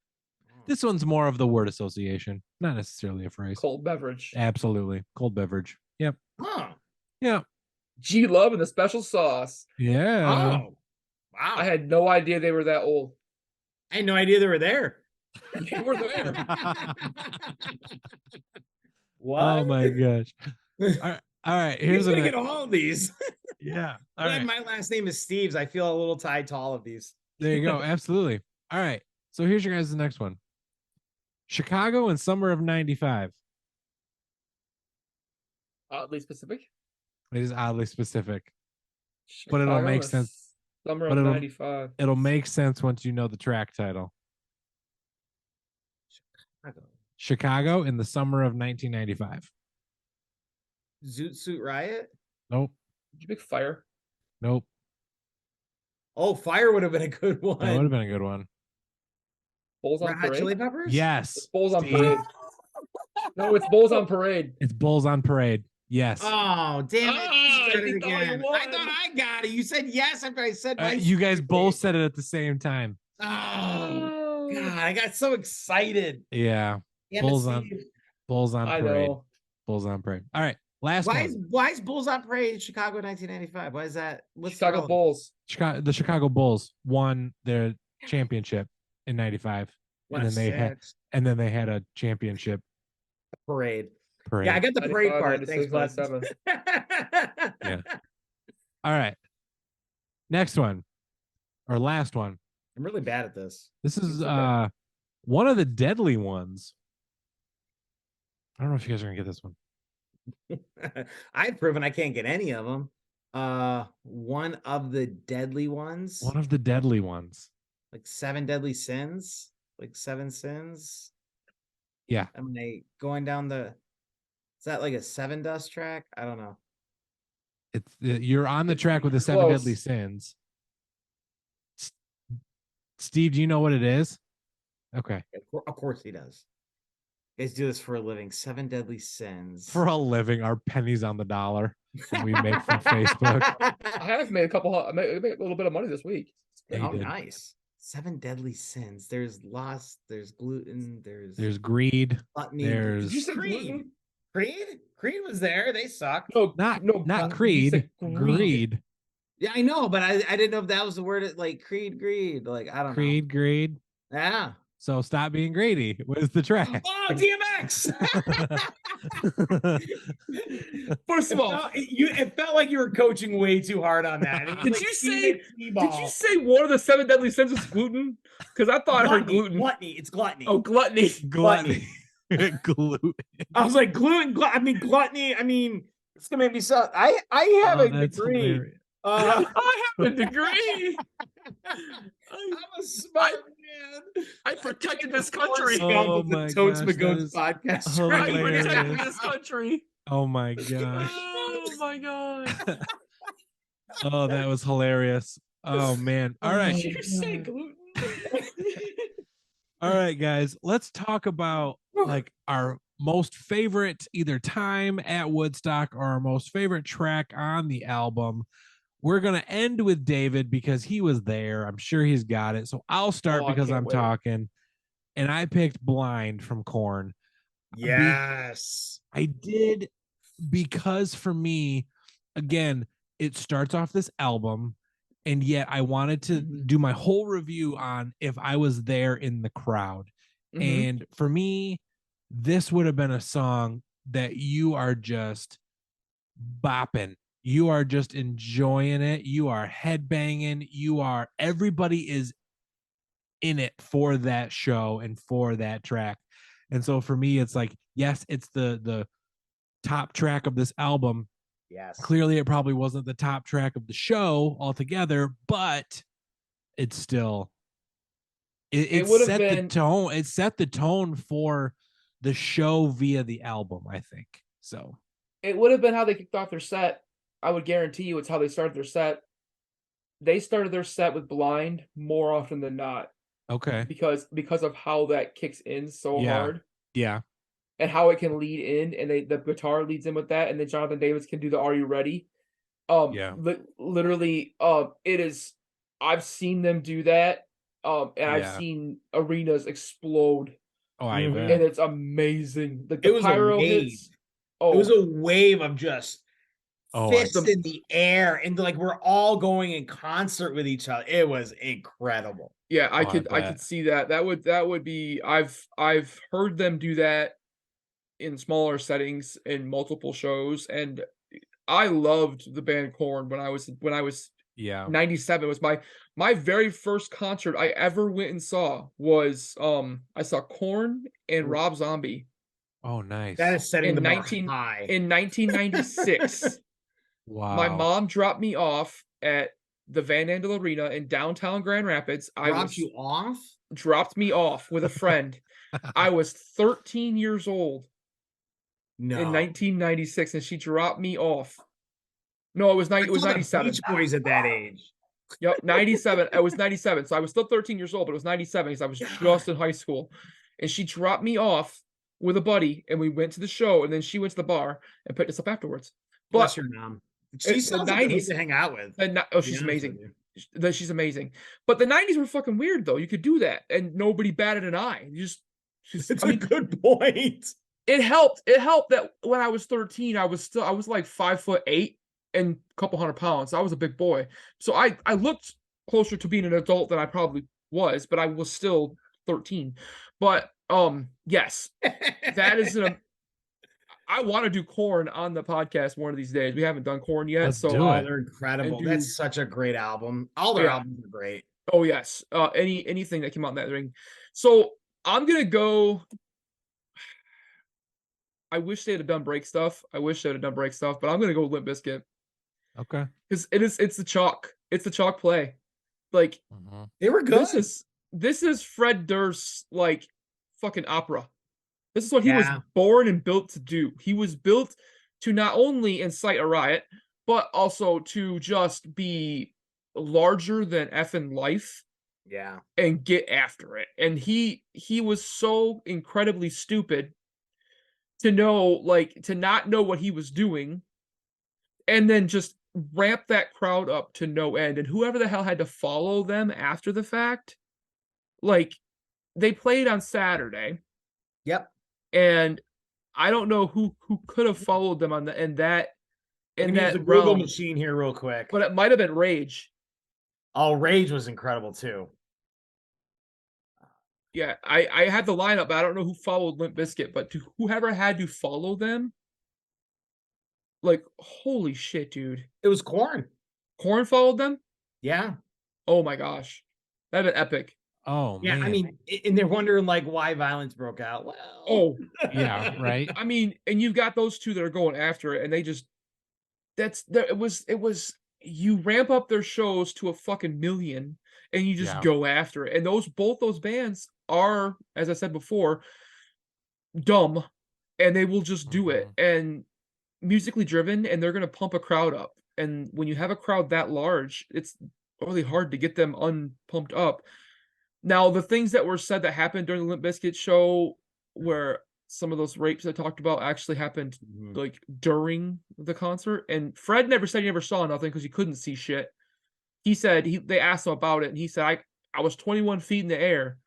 Speaker 2: This one's more of the word association, not necessarily a phrase.
Speaker 1: Cold beverage.
Speaker 2: Absolutely. Cold beverage. Yep.
Speaker 3: Huh.
Speaker 2: Yeah.
Speaker 1: G Love and the special sauce.
Speaker 2: Yeah.
Speaker 3: Oh, wow.
Speaker 1: I had no idea they were that old.
Speaker 3: I had no idea they were there.
Speaker 1: They were there.
Speaker 3: What?
Speaker 2: Oh my gosh. All right. Here's
Speaker 3: gonna
Speaker 2: a
Speaker 3: get all of these.
Speaker 2: yeah. All
Speaker 3: And
Speaker 2: right.
Speaker 3: my last name is Steve's. I feel a little tied to all of these.
Speaker 2: There you go. Absolutely. All right. So here's your guys' next one. Chicago in summer of 95.
Speaker 1: Oddly specific.
Speaker 2: It is oddly specific. But it'll
Speaker 1: Chicago
Speaker 2: make
Speaker 1: in the
Speaker 2: sense.
Speaker 1: Summer
Speaker 2: But
Speaker 1: of
Speaker 2: it'll-
Speaker 1: 95.
Speaker 2: It'll make sense once you know the track title. Chicago in the summer of 1995.
Speaker 3: Zoot Suit Riot.
Speaker 2: Nope.
Speaker 1: Did you pick fire?
Speaker 2: Nope.
Speaker 3: Oh, Fire would have been a good one.
Speaker 2: That would have been a good one.
Speaker 1: Bulls on
Speaker 3: Red Hot Chili
Speaker 1: parade.
Speaker 3: Peppers.
Speaker 2: Yes.
Speaker 1: It's Bulls on
Speaker 2: Steve.
Speaker 1: parade. No, it's Bulls on parade.
Speaker 2: It's Bulls on Parade. Yes.
Speaker 3: Oh, damn it.
Speaker 1: Ah,
Speaker 3: You said
Speaker 1: he
Speaker 3: it
Speaker 1: thought you
Speaker 3: again. I
Speaker 1: won.
Speaker 3: thought I got it. You said yes after I said my
Speaker 2: You guys
Speaker 3: stupid
Speaker 2: both
Speaker 3: name.
Speaker 2: said it at the same time.
Speaker 3: Oh, God. I got so excited.
Speaker 2: Yeah.
Speaker 3: Damn it,
Speaker 2: Bulls on
Speaker 3: Steve.
Speaker 2: Bulls on
Speaker 1: I
Speaker 2: Parade.
Speaker 1: know.
Speaker 2: Bulls on Parade. All right. Last
Speaker 3: Why
Speaker 2: one.
Speaker 3: is Bulls on Parade in Chicago 1995? Why is that? What's the
Speaker 1: Chicago
Speaker 3: relevance?
Speaker 1: Bulls.
Speaker 2: The Chicago Bulls won their championship in 95.
Speaker 3: What
Speaker 2: And
Speaker 3: a
Speaker 2: then they had a championship
Speaker 3: parade.
Speaker 2: parade.
Speaker 3: Yeah, I got the parade
Speaker 1: 95,
Speaker 3: part.
Speaker 1: 96,
Speaker 3: Thanks, bud.
Speaker 1: 97.
Speaker 2: Yeah. All right. Next one. Or last one.
Speaker 3: I'm really bad at this.
Speaker 2: This is
Speaker 1: okay.
Speaker 2: one of the deadly ones. I don't know if you guys are gonna get this one.
Speaker 3: I've proven I can't get any of them. One of the deadly ones,
Speaker 2: One of the deadly ones.
Speaker 3: like 7 deadly sins, like 7 sins.
Speaker 2: Yeah.
Speaker 3: Am I going down the? Is that like a 7 dust track? I don't know.
Speaker 2: It's you're on the track with the 7
Speaker 1: Close.
Speaker 2: deadly sins. Steve, do you know what it is? Okay.
Speaker 3: Of course he does. You guys do this for a living. 7 deadly sins.
Speaker 2: For a living, our pennies on the dollar that we make from Facebook.
Speaker 1: I have made I made a little bit of money this week.
Speaker 2: Yeah, you
Speaker 3: Oh,
Speaker 2: did.
Speaker 3: nice. 7 deadly sins. There's lust. There's gluten.
Speaker 2: There's greed.
Speaker 3: gluttony.
Speaker 2: there's-
Speaker 1: Did you say
Speaker 3: Creed.
Speaker 1: gluten?
Speaker 3: Creed was there. They suck.
Speaker 1: No,
Speaker 2: Not
Speaker 1: no,
Speaker 2: not
Speaker 1: you
Speaker 2: creed,
Speaker 1: said
Speaker 2: greed.
Speaker 3: Yeah, I know, but I didn't know if that was the word. Like greed. Like I don't
Speaker 2: Creed, greed.
Speaker 3: know. Yeah.
Speaker 2: So stop being greedy. Was the track?
Speaker 3: Oh, DMX.
Speaker 1: First of all,
Speaker 3: It felt like you were coaching way too hard on that. It was
Speaker 1: Did
Speaker 3: like
Speaker 1: you say-
Speaker 3: teammate T-ball.
Speaker 1: did you say one of the 7 deadly sins is gluten? Because I thought I heard
Speaker 3: Gluttony?
Speaker 1: gluten.
Speaker 3: Gluttony. It's gluttony.
Speaker 1: Oh, gluttony.
Speaker 2: Gluttony. Gluten.
Speaker 3: I was like, I mean, gluttony. I mean, it's gonna make me so. I have
Speaker 2: Oh,
Speaker 3: a
Speaker 2: that's
Speaker 3: degree.
Speaker 2: hilarious.
Speaker 1: I have a degree.
Speaker 3: I'm a smart man.
Speaker 1: I protected this country.
Speaker 2: Oh my
Speaker 3: Totes
Speaker 2: gosh, that
Speaker 3: McGoats
Speaker 2: is
Speaker 3: podcast.
Speaker 1: I
Speaker 3: right here.
Speaker 1: protected
Speaker 2: hilarious.
Speaker 1: this country.
Speaker 2: Oh my gosh.
Speaker 1: Oh my god.
Speaker 2: Oh, that was hilarious. Oh man. All right.
Speaker 1: Did you say gluten?
Speaker 2: All right, guys. Let's talk about like our most favorite either time at Woodstock or our most favorite track on the album. We're going to end with David because he was there. I'm sure he's got it. So I'll start
Speaker 1: Oh, I
Speaker 2: because
Speaker 1: can't
Speaker 2: I'm
Speaker 1: wait.
Speaker 2: talking. And I picked Blind from Korn.
Speaker 3: Yes.
Speaker 2: I did because for me, again, it starts off this album, and yet I wanted to do my whole review on if I was there in the crowd. And for me, this would have been a song that you are just bopping. You are just enjoying it. You are headbanging. Everybody is in it for that show and for that track. And so for me, it's like, yes, it's the top track of this album.
Speaker 3: Yes.
Speaker 2: Clearly, it probably wasn't the top track of the show altogether, but it's still it
Speaker 1: would have
Speaker 2: set
Speaker 1: been
Speaker 2: the tone. It set the tone for the show via the album, I think. So
Speaker 1: it would have been how they kicked off their set. I would guarantee you it's how they started their set. They started their set with Blind more often than not.
Speaker 2: okay.
Speaker 1: Because of how that kicks in so hard.
Speaker 2: Yeah.
Speaker 1: And how it can lead in, and the guitar leads in with that, and then Jonathan Davis can do the "Are You Ready?" Literally, it is. I've seen them do that, and I've seen arenas explode.
Speaker 2: Oh, I bet.
Speaker 1: And it's amazing. The
Speaker 3: It was
Speaker 1: pyro
Speaker 3: a wave.
Speaker 1: hits. Oh,
Speaker 3: It was a wave of just fists
Speaker 1: I-
Speaker 3: in the air, and like we're all going in concert with each other. It was incredible.
Speaker 1: yeah, I
Speaker 2: I
Speaker 1: could see that. That would be. I've heard them do that in smaller settings in multiple shows, and I loved the band Korn when I was 97 was my very first concert I ever went and saw was I saw Korn and Rob Zombie
Speaker 2: Oh, nice.
Speaker 3: That is setting
Speaker 1: in
Speaker 3: the bar
Speaker 1: 19
Speaker 3: high.
Speaker 1: in 1996.
Speaker 2: Wow.
Speaker 1: My mom dropped me off at the Van Andel Arena in downtown Grand Rapids.
Speaker 3: Dropped you off?
Speaker 1: Dropped me off with a friend. I was 13 years old
Speaker 3: No.
Speaker 1: in 1996, and she dropped me off. No, it was 97.
Speaker 3: Beach Boys at that age.
Speaker 1: Yep, 97. I was 97. So I was still 13 years old, but it was 97 because I was just in high school. And she dropped me off with a buddy, and we went to the show, and then she went to the bar and picked us up afterwards.
Speaker 3: Bless
Speaker 1: But
Speaker 3: your mom.
Speaker 1: it's
Speaker 3: She
Speaker 1: the
Speaker 3: sounds like a hoot
Speaker 1: 90s.
Speaker 3: to hang out with.
Speaker 1: She's
Speaker 3: be honest
Speaker 1: amazing.
Speaker 3: with you.
Speaker 1: She's amazing. But the 90s were fucking weird, though. You could do that, and nobody batted an eye.
Speaker 3: It's a good point.
Speaker 1: It helped. It helped that when I was 13, I was like 5'8" and a couple hundred pounds. I was a big boy. So I looked closer to being an adult than I probably was, but I was still 13. But yes, that is I want to do Korn on the podcast one of these days. We haven't done Korn yet.
Speaker 2: Let's
Speaker 1: so
Speaker 2: do it.
Speaker 3: They're incredible.
Speaker 1: and do-
Speaker 3: That's such a great album. All their
Speaker 1: Yeah.
Speaker 3: albums are great.
Speaker 1: Oh yes. Anything that came out in that ring. So I'm gonna go. I wish they had done break stuff. But I'm gonna go Limp Bizkit.
Speaker 2: Okay.
Speaker 1: Because it's the chalk. It's the chalk play. Like
Speaker 3: They were good.
Speaker 1: this is Fred Durst's like fucking opera. This is what he was
Speaker 3: Yeah.
Speaker 1: born and built to do. He was built to not only incite a riot, but also to just be larger than effing life
Speaker 3: Yeah.
Speaker 1: and get after it. And he was so incredibly stupid to not know what he was doing, and then just ramp that crowd up to no end. And whoever the hell had to follow them after the fact, like they played on Saturday,
Speaker 3: Yep.
Speaker 1: and I don't know who could have followed them on in that
Speaker 3: Use the Google
Speaker 1: realm,
Speaker 3: machine here real quick.
Speaker 1: but it might have been Rage.
Speaker 3: Oh, Rage was incredible too.
Speaker 1: Yeah, I had the lineup, but I don't know who followed Limp Bizkit, but to whoever had to follow them, like holy shit, dude.
Speaker 3: It was Korn.
Speaker 1: Korn followed them?
Speaker 3: Yeah.
Speaker 1: Oh my gosh. That'd been epic.
Speaker 2: Oh
Speaker 3: Yeah,
Speaker 2: man.
Speaker 3: I mean, and they're wondering like why violence broke out. Well,
Speaker 1: Oh,
Speaker 2: Yeah, right.
Speaker 1: I mean, and you've got those two that are going after it, and they just it was you ramp up their shows to a fucking million, and you just
Speaker 2: Yeah.
Speaker 1: go after it. And both those bands are, as I said before, dumb, and they will just do it.
Speaker 2: Mhm.
Speaker 1: And musically driven, and they're gonna pump a crowd up. And when you have a crowd that large, it's really hard to get them unpumped up. Now, the things that were said that happened during the Limp Bizkit show, where some of those rapes I talked about actually happened
Speaker 3: Mhm.
Speaker 1: like during the concert, and Fred never said he never saw nothing because he couldn't see shit. He said they asked him about it, and he said I was 21 feet in the air,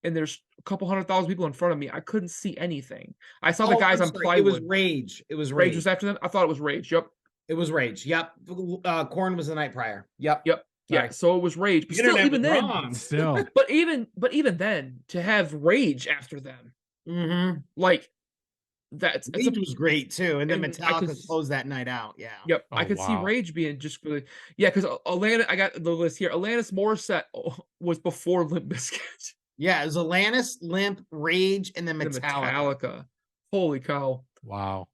Speaker 1: and there's a couple 100,000 people in front of me. I couldn't see anything. I saw the
Speaker 3: Oh,
Speaker 1: guys
Speaker 3: I'm
Speaker 1: on
Speaker 3: sorry. It was
Speaker 1: plywood.
Speaker 3: Rage. It was
Speaker 1: Rage
Speaker 3: Rage.
Speaker 1: was after them. I thought it was Rage. Yep.
Speaker 3: It was Rage. Yep. Corn was the night prior. Yep.
Speaker 1: Yep. Yeah.
Speaker 3: Sorry.
Speaker 1: So it was Rage. But
Speaker 3: The
Speaker 1: still,
Speaker 3: internet
Speaker 1: even
Speaker 3: was
Speaker 1: then,
Speaker 3: wrong.
Speaker 2: Still.
Speaker 1: but even then, to have Rage after them,
Speaker 3: Mm-hmm.
Speaker 1: like that's it's
Speaker 3: Rage was great too, and then
Speaker 1: and I could
Speaker 3: Metallica closed that night out. Yeah.
Speaker 1: Yep,
Speaker 2: Oh,
Speaker 1: I could see
Speaker 2: wow.
Speaker 1: Rage being just really, yeah, because Alanis, I got the list here. Alanis Morissette was before Limp Bizkit.
Speaker 3: Yeah, it was Alanis, Limp, Rage, and then
Speaker 1: And
Speaker 3: Metallica.
Speaker 1: Metallica. Holy cow!
Speaker 2: Wow.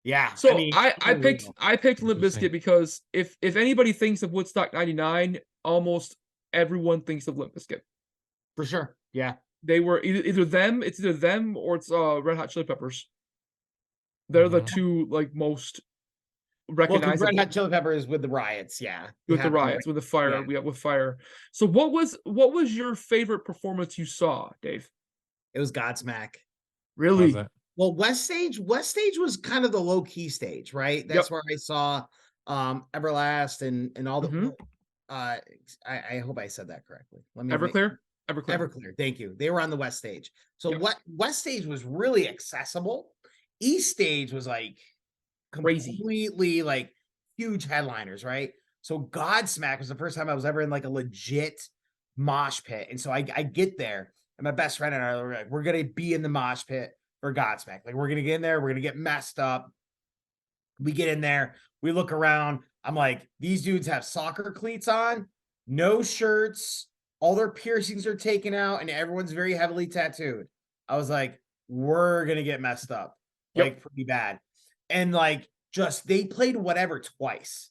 Speaker 3: Yeah.
Speaker 1: So
Speaker 3: I mean,
Speaker 1: I picked Limp
Speaker 2: Interesting.
Speaker 1: Bizkit because if anybody thinks of Woodstock '99, almost everyone thinks of Limp Bizkit.
Speaker 3: for sure. Yeah.
Speaker 1: They were either them, it's either them or it's Red Hot Chili Peppers. They're the
Speaker 2: Mhm.
Speaker 1: two like most
Speaker 3: Well, because Red
Speaker 1: recognizable.
Speaker 3: Hot Chili Peppers with the riots. Yeah. You
Speaker 1: With the
Speaker 3: have to,
Speaker 1: riots, with the fire,
Speaker 3: yeah.
Speaker 1: we got with fire. So what was your favorite performance you saw, Dave?
Speaker 3: It was Godsmack.
Speaker 1: Really?
Speaker 2: Was it?
Speaker 3: Well, West Stage was kind of the low key stage, right? That's
Speaker 1: Yep.
Speaker 3: where I saw Everlast and all the
Speaker 1: Mhm.
Speaker 3: I hope I said that correctly. Let me
Speaker 1: Everclear? Everclear.
Speaker 3: Everclear. Thank you. They were on the West Stage. So
Speaker 1: Yep.
Speaker 3: what West Stage was really accessible. East Stage was like
Speaker 1: Crazy.
Speaker 3: completely like huge headliners, right? So Godsmack was the first time I was ever in like a legit mosh pit. And so I get there, and my best friend and I were like, we're gonna be in the mosh pit for Godsmack. Like, we're gonna get in there, we're gonna get messed up. We get in there, we look around. I'm like, these dudes have soccer cleats on, no shirts, all their piercings are taken out, and everyone's very heavily tattooed. I was like, we're gonna get messed up,
Speaker 1: Yep.
Speaker 3: like pretty bad. And like, just they played Whatever twice,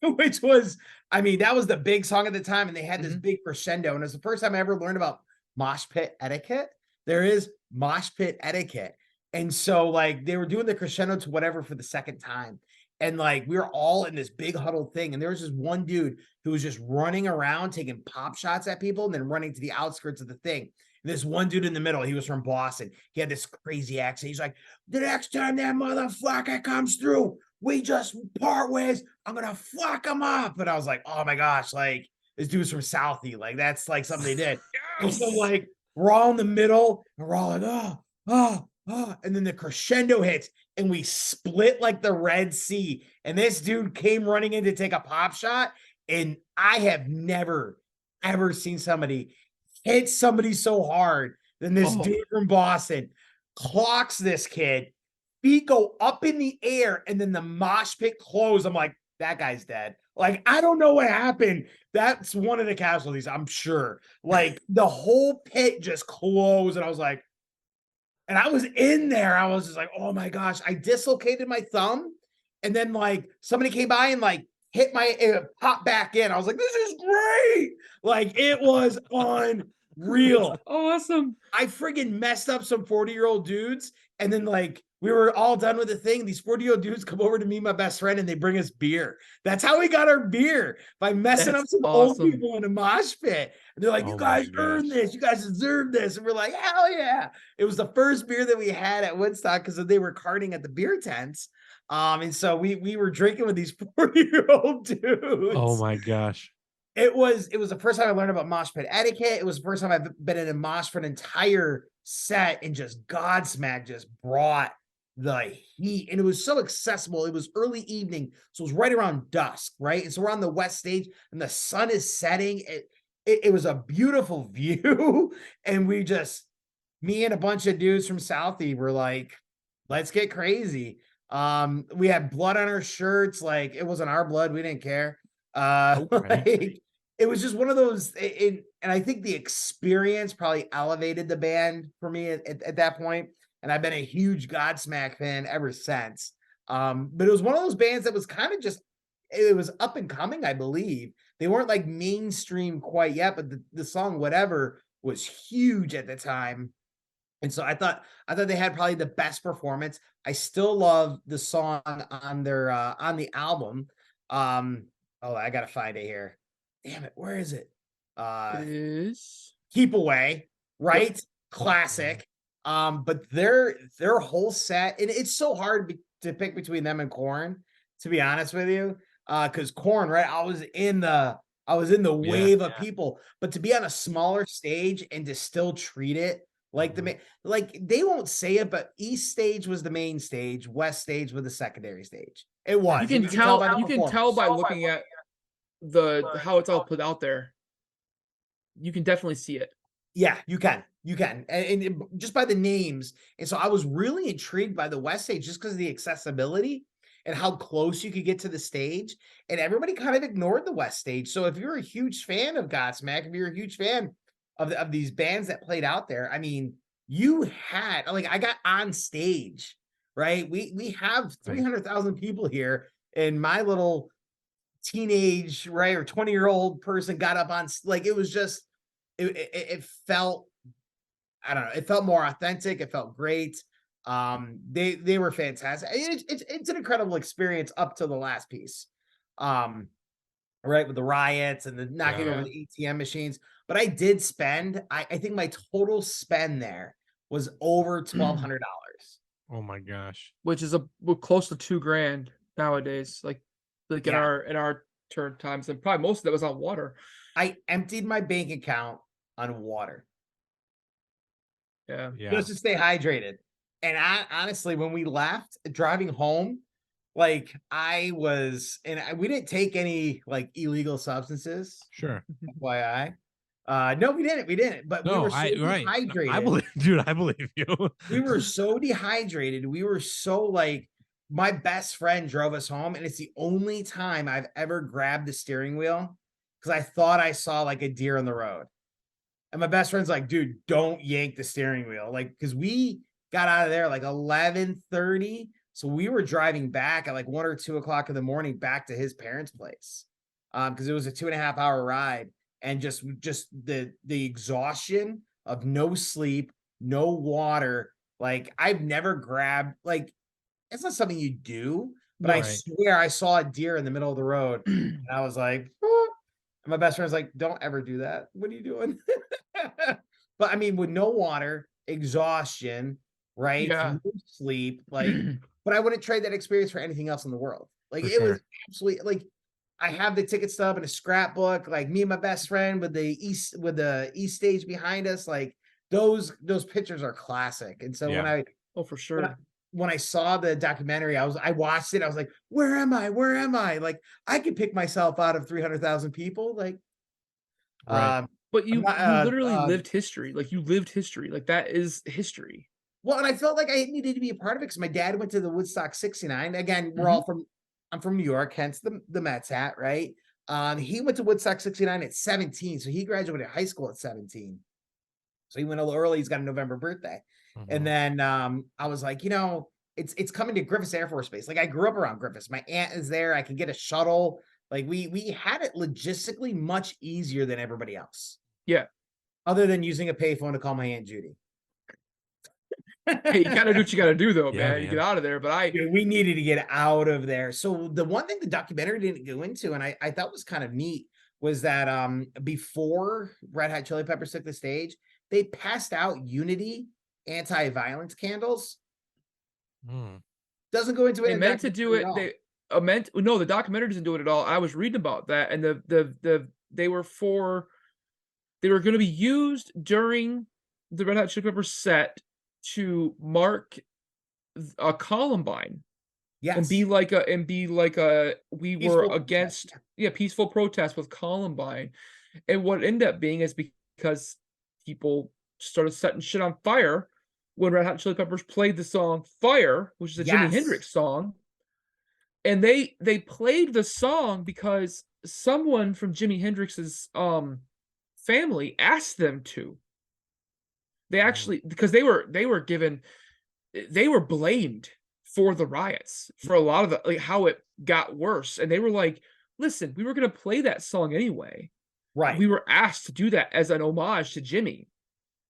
Speaker 3: which was, I mean, that was the big song at the time, and they had this
Speaker 1: Mhm.
Speaker 3: big crescendo. And it's the first time I ever learned about mosh pit etiquette. There is mosh pit etiquette. And so, like, they were doing the crescendo to Whatever for the second time. And like, we were all in this big huddled thing. And there was this one dude who was just running around, taking pop shots at people, and then running to the outskirts of the thing. And this one dude in the middle, he was from Boston. He had this crazy accent. He's like, the next time that motherfucker comes through, we just part ways. I'm gonna fuck him up. And I was like, oh my gosh, like, this dude's from Southie. Like, that's like something they did. And so like, we're all in the middle, and we're all like, oh, and then the crescendo hits, and we split like the Red Sea. And this dude came running in to take a pop shot. And I have never, ever seen somebody hit somebody so hard than this
Speaker 1: Oh.
Speaker 3: dude from Boston. Clocks this kid, feet go up in the air, and then the mosh pit closed. I'm like, that guy's dead. Like, I don't know what happened. That's one of the casualties, I'm sure. Like, the whole pit just closed, and I was like, and I was in there. I was just like, oh my gosh. I dislocated my thumb, and then like somebody came by and like hit it popped back in. I was like, this is great. Like, it was unreal.
Speaker 1: Awesome.
Speaker 3: I friggin' messed up some 40-year-old dudes, and then like we were all done with the thing. These 40-year-old dudes come over to me, my best friend, and they bring us beer. That's how we got our beer, by messing up
Speaker 1: That's
Speaker 3: some old
Speaker 1: awesome.
Speaker 3: people in a mosh pit. And they're like,
Speaker 2: Oh
Speaker 3: you
Speaker 2: my
Speaker 3: guys earned
Speaker 2: gosh.
Speaker 3: this, you guys deserve this. And we're like, hell yeah. It was the first beer that we had at Woodstock because they were carting at the beer tents. And so we were drinking with these 40-year-old dudes.
Speaker 2: Oh my gosh.
Speaker 3: It was the first time I learned about mosh pit etiquette. It was the first time I've been in a mosh for an entire set, and just Godsmack just brought the heat, and it was so accessible. It was early evening, so it was right around dusk, right? And so we're on the west stage, and the sun is setting. It was a beautiful view, and me and a bunch of dudes from Southie were like, let's get crazy. We had blood on our shirts, like it wasn't our blood, we didn't care.
Speaker 2: Okay.
Speaker 3: Like, it was just one of those, and I think the experience probably elevated the band for me at that point. And I've been a huge Godsmack fan ever since. But it was one of those bands that was kind of just, it was up and coming, I believe. They weren't like mainstream quite yet, but the song Whatever was huge at the time. And so I thought they had probably the best performance. I still love the song on their on the album. Oh, I gotta find it here. Damn it, where is it?
Speaker 1: It is
Speaker 3: Keep Away, right? Classic. But their whole set, and it's so hard to pick between them and Korn, to be honest with you. Because Korn, right? I was in the wave of people, but to be on a smaller stage and to still treat it like like they won't say it, but East stage was the main stage, West stage was the secondary stage. It was.
Speaker 1: You can tell. You can tell by looking at how it's all put out there. You can definitely see it.
Speaker 3: Yeah, you can. And just by the names. And so I was really intrigued by the West stage just because of the accessibility and how close you could get to the stage. And everybody kind of ignored the West stage. So if you're a huge fan of Godsmack, if you're a huge fan of these bands that played out there, I mean, you had, like, I got on stage, right? We have 300,000 people here, and my little teenage, right, or 20-year-old person got up on, like, it was just, it felt, I don't know, it felt more authentic. It felt great. They were fantastic. It's an incredible experience up to the last piece. Right, with the riots and the knocking over the ATM machines. But I did spend, I think my total spend there was over $1,200.
Speaker 2: Oh my gosh.
Speaker 1: Which is we're close to $2,000 nowadays. Like in our turn times, and probably most of that was on water.
Speaker 3: I emptied my bank account on water.
Speaker 1: Yeah.
Speaker 3: Just to stay hydrated. And honestly, when we left, driving home, like we didn't take any like illegal substances.
Speaker 2: Sure.
Speaker 3: FYI. No, we didn't. But we were so dehydrated.
Speaker 2: I believe you.
Speaker 3: We were so dehydrated. We were so like, my best friend drove us home, and it's the only time I've ever grabbed the steering wheel because I thought I saw like a deer on the road. And my best friend's like, dude, don't yank the steering wheel. Like, because we got out of there like 11:30. So we were driving back at like 1 or 2 o'clock in the morning back to his parents' place. Because it was a 2.5 hour ride, and just the exhaustion of no sleep, no water. Like, I've never grabbed, like, it's not something you do, but I swear I saw a deer in the middle of the road, and I was like, oh. And my best friend's like, don't ever do that. What are you doing? But I mean, with no water, exhaustion, right? No sleep, like, but I wouldn't trade that experience for anything else in the world. Like, it was absolutely, like, I have the ticket stub and a scrapbook, like me and my best friend with the east stage behind us. Like, those pictures are classic. And so
Speaker 1: for sure.
Speaker 3: When I saw the documentary, I watched it. I was like, where am I? Where am I? Like, I could pick myself out of 300,000 people. Like,
Speaker 1: but you literally lived history. Like, you lived history. Like, that is history.
Speaker 3: Well, and I felt like I needed to be a part of it because my dad went to the WoodStock 69. Again, I'm from New York, hence the Mets hat, right? He went to WoodStock 69 at 17. So he graduated high school at 17. So he went a little early. He's got a November birthday. And then I was like, it's coming to Griffiths Air Force Base. Like, I grew up around Griffiths. My aunt is there. I can get a shuttle. Like, we had it logistically much easier than everybody else.
Speaker 1: Yeah.
Speaker 3: Other than using a payphone to call my Aunt Judy.
Speaker 1: Hey, you gotta do what you gotta do, though, man. You get out of there. But
Speaker 3: we needed to get out of there. So the one thing the documentary didn't go into, and I thought was kind of neat, was that before Red Hot Chili Peppers took the stage, they passed out Unity anti-violence candles. Doesn't go into it.
Speaker 1: They meant to do it. No, the documentary doesn't do it at all. I was reading about that, and they were going to be used during the Red Hot Chili Peppers set to mark a Columbine.
Speaker 3: Yes.
Speaker 1: And be like a we
Speaker 3: Peaceful
Speaker 1: were against peaceful protest with Columbine. And what ended up being is because people started setting shit on fire when Red Hot Chili Peppers played the song Fire, which is a Jimi Hendrix song. And they played the song because someone from Jimi Hendrix's family asked them to. They actually, because they were given, they were blamed for the riots, for a lot of the like how it got worse, and they were like, listen, we were gonna play that song anyway.
Speaker 3: Right.
Speaker 1: We were asked to do that as an homage to Jimmy.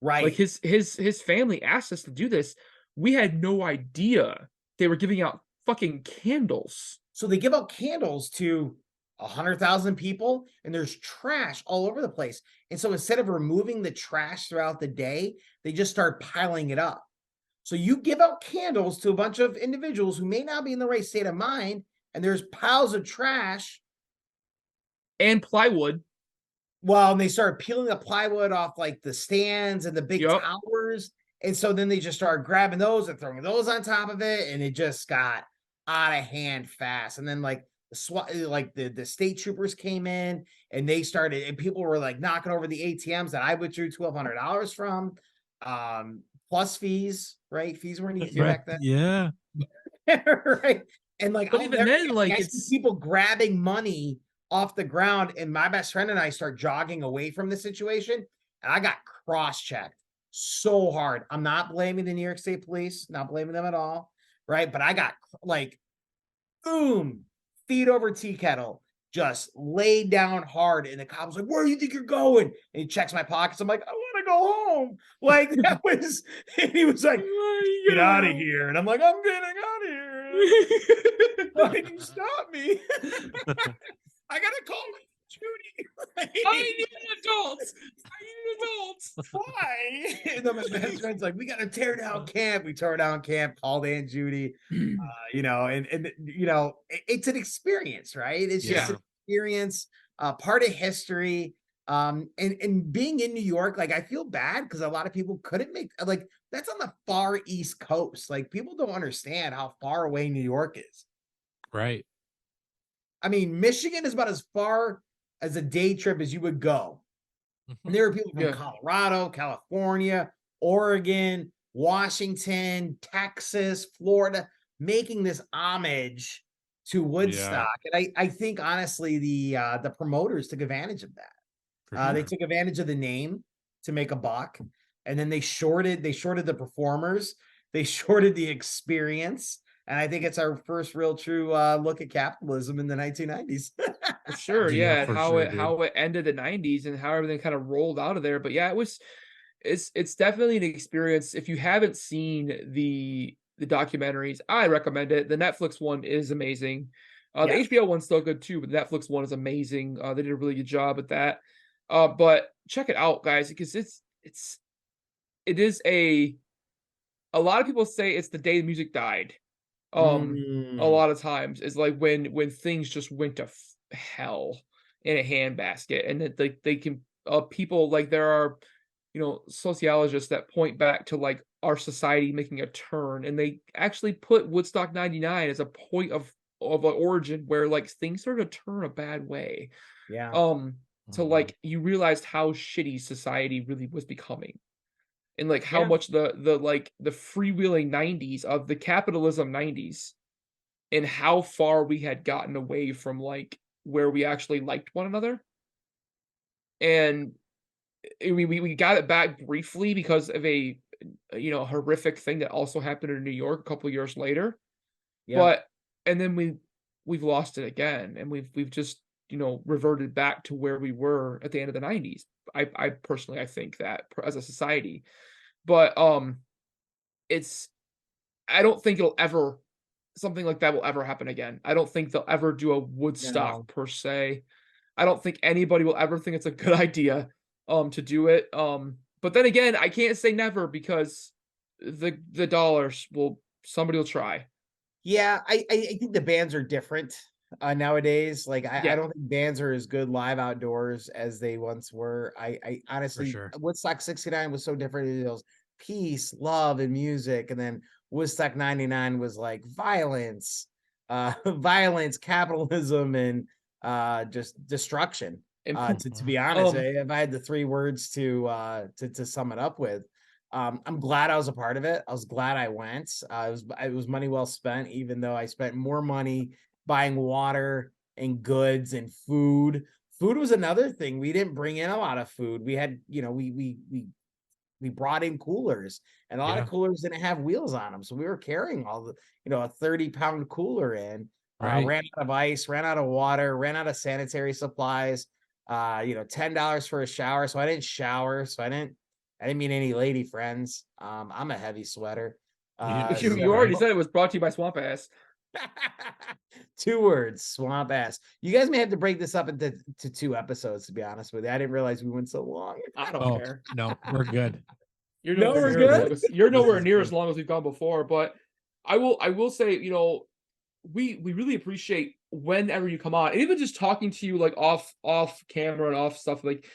Speaker 3: Right.
Speaker 1: Like his family asked us to do this. We had no idea they were giving out fucking candles.
Speaker 3: So they give out candles to 100,000 people, and there's trash all over the place. And so instead of removing the trash throughout the day, they just start piling it up. So you give out candles to a bunch of individuals who may not be in the right state of mind, and there's piles of trash.
Speaker 1: And plywood.
Speaker 3: Well, and they started peeling the plywood off like the stands and the big towers. And so then they just started grabbing those and throwing those on top of it. And it just got out of hand fast. And then like the SWAT, like the state troopers came in and they started, and people were like knocking over the ATMs that I withdrew $1,200 from. Plus fees, right? Fees weren't easy back then.
Speaker 2: Yeah.
Speaker 3: Right. And like,
Speaker 1: but even then, like it's
Speaker 3: people grabbing money off the ground, and my best friend and I start jogging away from the situation, and I got cross-checked so hard. I'm not blaming the New York State Police, not blaming them at all, right? But I got like, boom, feet over tea kettle, just laid down hard, and the cop was like, "Where do you think you're going?" And he checks my pockets. I'm like, "I want to go home." Like that was, and he was like, "Get out of here!" And I'm like, "I'm getting out of here." Why did you stop me? I gotta call Judy.
Speaker 1: I need adults.
Speaker 3: Why? And then my best friend's like, "We gotta tear down camp." We tore down camp, called Aunt Judy. You know, and you know, it's an experience, right? It's just an experience, part of history. And being in New York, like I feel bad because a lot of people couldn't make, like, that's on the far East Coast. Like people don't understand how far away New York is.
Speaker 2: Right.
Speaker 3: I mean, Michigan is about as far as a day trip as you would go. And there are people from Colorado, California, Oregon, Washington, Texas, Florida, making this homage to Woodstock. And I think honestly, the promoters took advantage of that. They took advantage of the name to make a buck, and then they shorted the performers, they shorted the experience. And I think it's our first real true look at capitalism in the 1990s.
Speaker 1: For sure, and how it ended the 90s and how everything kind of rolled out of there. But yeah, it's definitely an experience. If you haven't seen the documentaries, I recommend it. The Netflix one is amazing. The HBO one's still good too, but the Netflix one is amazing. They did a really good job at that. But check it out, guys, because it is a lot of people say it's the day the music died. A lot of times is like when things just went to hell in a handbasket, and that they can people, like there are, you know, sociologists that point back to like our society making a turn, and they actually put Woodstock 99 as a point of an origin where like things started to turn a bad way. To like you realized how shitty society really was becoming. And like how much the freewheeling 90s of the capitalism 90s, and how far we had gotten away from like where we actually liked one another. And we got it back briefly because of a horrific thing that also happened in New York a couple of years later. But and then we've lost it again, and we've just reverted back to where we were at the end of the 90s. I personally, I think that as a society. But I don't think something like that will ever happen again. I don't think they'll ever do a Woodstock per se. I don't think anybody will ever think it's a good idea to do it. But then again, I can't say never, because the dollars somebody will try.
Speaker 3: Yeah, I think the bands are different nowadays. Like I don't think bands are as good live outdoors as they once were. I honestly, Woodstock 69 was so different. It was peace, love, and music, and then Woodstock 99 was like violence, capitalism, and just destruction. To be honest, if I had the three words to sum it up with. I'm glad I was a part of it. I was glad I went. It was money well spent, even though I spent more money buying water and goods and food. Food was another thing. We didn't bring in a lot of food. We had, we brought in coolers, and a lot of coolers didn't have wheels on them. So we were carrying all the, a 30-pound cooler in, ran out of ice, ran out of water, ran out of sanitary supplies, $10 for a shower. So I didn't shower. So I didn't meet any lady friends. I'm a heavy sweater.
Speaker 1: You already said it was brought to you by Swamp Ass.
Speaker 3: 2 words, swamp ass. You guys may have to break this up into 2 episodes, to be honest with you. I didn't realize we went so long.
Speaker 1: I don't care.
Speaker 2: No, we're good.
Speaker 1: You're
Speaker 3: No,
Speaker 1: nowhere
Speaker 3: we're
Speaker 1: near
Speaker 3: good?
Speaker 1: you're nowhere near as long as we've gone before, but I will say, we really appreciate whenever you come on, and even just talking to you like off camera and off stuff, like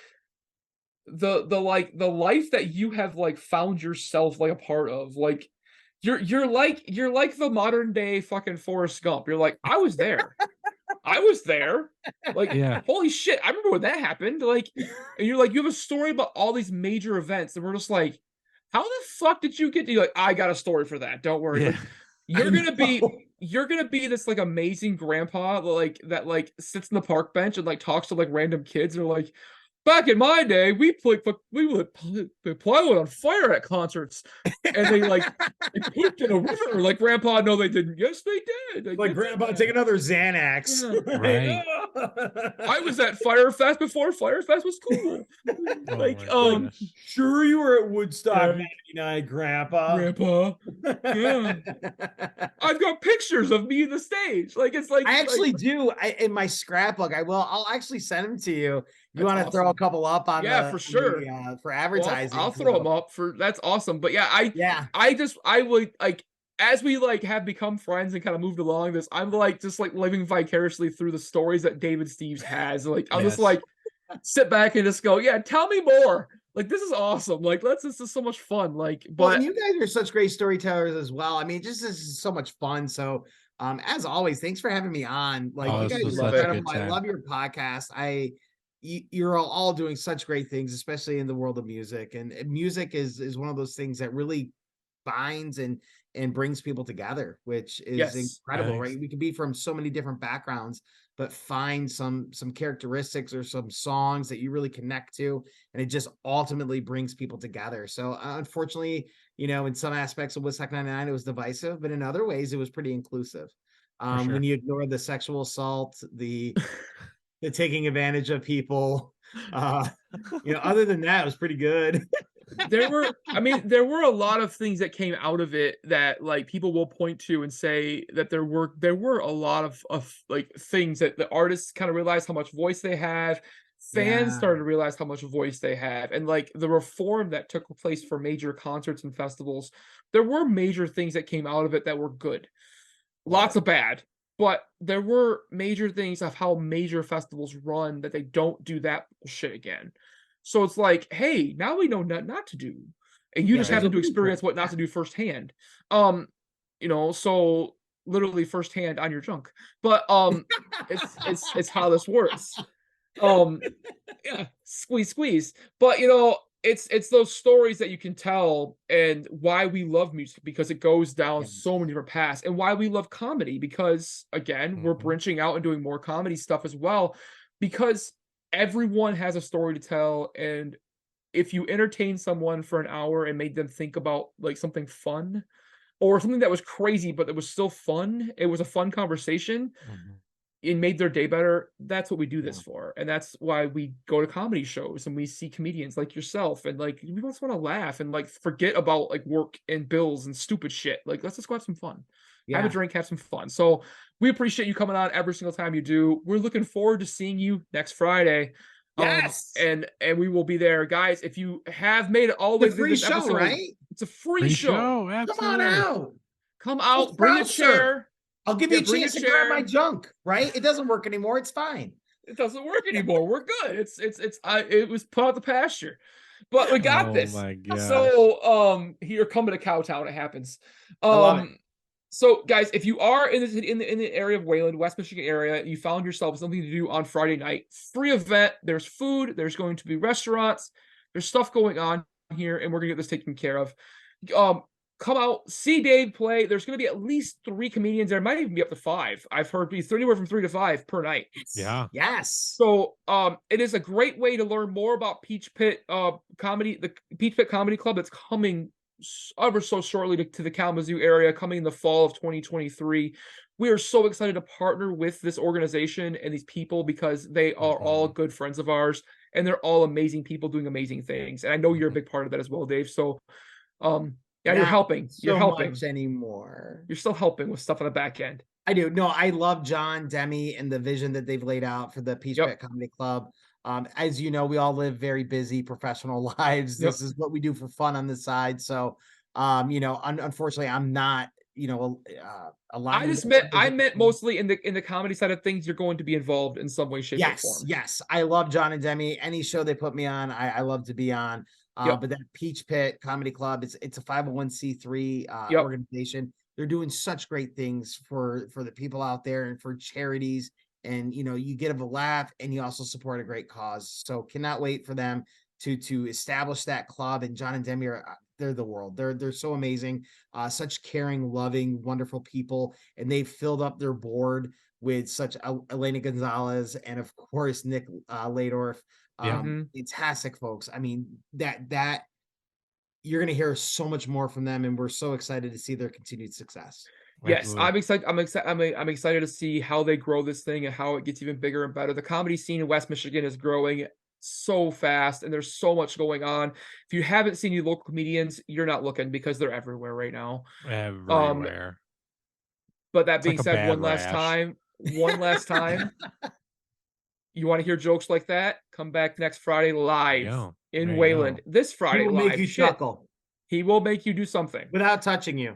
Speaker 1: the life that you have like found yourself like a part of, like you're like the modern day fucking Forrest Gump. You're like, I was there. I was there. Like, holy shit, I remember when that happened. Like, and you're like, you have a story about all these major events, and we're just like, how the fuck did you get to? You're like, I got a story for that. Don't worry. Like, you're gonna be this like amazing grandpa that like sits in the park bench and like talks to like random kids and are like, back in my day, we would put plywood on fire at concerts, and they pooped in a river. Like, Grandpa, no, they didn't. Yes, they did.
Speaker 3: Like, Grandpa, take another Xanax.
Speaker 1: Yeah.
Speaker 2: Right.
Speaker 1: I was at Firefest before Firefest was cool.
Speaker 3: Sure, you were at Woodstock '99, Grandpa.
Speaker 1: Yeah. I've got pictures of me in the stage. Like, it's like
Speaker 3: I actually do. In my scrapbook, I'll actually send them to you. You want to
Speaker 1: awesome.
Speaker 3: throw a couple up on
Speaker 1: for sure
Speaker 3: for advertising?
Speaker 1: Well, I'll throw them up for that's awesome. But yeah, I would like, as we like have become friends and kind of moved along this, I'm like just like living vicariously through the stories that David Steves has. Like, I'll just like sit back and just go, yeah, tell me more. Like, this is awesome. Like, this is so much fun. Like, but
Speaker 3: and you guys are such great storytellers as well. I mean, just this is so much fun. So as always, thanks for having me on. Like, you guys are incredible. I love your podcast. You're all doing such great things, especially in the world of music. And music is one of those things that really binds and brings people together, which is incredible, right? We can be from so many different backgrounds, but find some characteristics or some songs that you really connect to, and it just ultimately brings people together. So unfortunately, in some aspects of WoodStock 99, it was divisive, but in other ways, it was pretty inclusive. When you ignore the sexual assault, the taking advantage of people, other than that, it was pretty good.
Speaker 1: there were a lot of things that came out of it that like people will point to and say that there were a lot of like things that the artists kind of realized how much voice they have. Fans started to realize how much voice they have, and like the reform that took place for major concerts and festivals. There were major things that came out of it that were good. Lots of bad. But there were major things of how major festivals run that they don't do that bullshit again. So it's like, hey, now we know not to do, and you just have to experience what not to do firsthand. So literally firsthand on your junk. But it's how this works. Squeeze. But it's those stories that you can tell, and why we love music, because it goes down so many different paths, and why we love comedy, because again, we're branching out and doing more comedy stuff as well, because everyone has a story to tell. And if you entertain someone for an hour and made them think about like something fun or something that was crazy, but it was still fun, it was a fun conversation, it made their day better. That's what we do this for. And that's why we go to comedy shows and we see comedians like yourself, and like, we just want to laugh and like forget about like work and bills and stupid shit. Like, let's just go have some fun. Have a drink, have some fun. So we appreciate you coming on every single time you do. We're looking forward to seeing you next Friday.
Speaker 3: Yes.
Speaker 1: And we will be there. Guys, if you have made it all the way through this episode,
Speaker 3: right?
Speaker 1: It's a free show.
Speaker 3: Come on out.
Speaker 1: Come out, bring a chair.
Speaker 3: I'll give you a chance to grab my junk, right? It doesn't work anymore. It's fine.
Speaker 1: It doesn't work anymore. We're good. It was put out the pasture. But we got this.
Speaker 2: My God.
Speaker 1: So you're coming to Cowtown, it happens.
Speaker 3: I love it.
Speaker 1: So guys, if you are in the area of Wayland, West Michigan area, you found yourself something to do on Friday night, free event, there's food, there's going to be restaurants, there's stuff going on here, and we're gonna get this taken care of. come out, see Dave play. There's going to be at least 3 comedians there. It might even be up to 5. I've heard be anywhere from 3 to 5 per night.
Speaker 2: Yeah.
Speaker 3: Yes.
Speaker 1: So it is a great way to learn more about Peach Pit comedy, the Peach Pit Comedy Club that's coming ever so shortly to the Kalamazoo area, coming in the fall of 2023. We are so excited to partner with this organization and these people because they are all good friends of ours and they're all amazing people doing amazing things. And I know you're a big part of that as well, Dave. So yeah, you're helping. You're helping
Speaker 3: much anymore.
Speaker 1: You're still helping with stuff on the back end.
Speaker 3: I do. No, I love John, Demi, and the vision that they've laid out for the Peach Pit Comedy Club. As you know, we all live very busy professional lives. This is what we do for fun on the side. So, unfortunately, I'm not, aligned.
Speaker 1: I meant mostly in the comedy side of things. You're going to be involved in some way, shape, or form.
Speaker 3: Yes. I love John and Demi. Any show they put me on, I love to be on. But that Peach Pit Comedy Club, it's a 501c3 organization. They're doing such great things for the people out there and for charities. And you get a laugh and you also support a great cause. So cannot wait for them to establish that club. And John and Demi they're the world. They're so amazing, such caring, loving, wonderful people. And they've filled up their board with such Elena Gonzalez and of course Nick Ladorf. Fantastic folks. I mean, that you're going to hear so much more from them, and we're so excited to see their continued success.
Speaker 1: Yes, I'm excited. I'm excited to see how they grow this thing and how it gets even bigger and better. The comedy scene in West Michigan is growing so fast, and there's so much going on. If you haven't seen any local comedians, you're not looking because they're everywhere right now.
Speaker 2: Everywhere.
Speaker 1: But that being said, one last time. You want to hear jokes like that? Come back next Friday live in Wayland. This Friday live. He will make you chuckle. He will make you do something
Speaker 3: without touching you.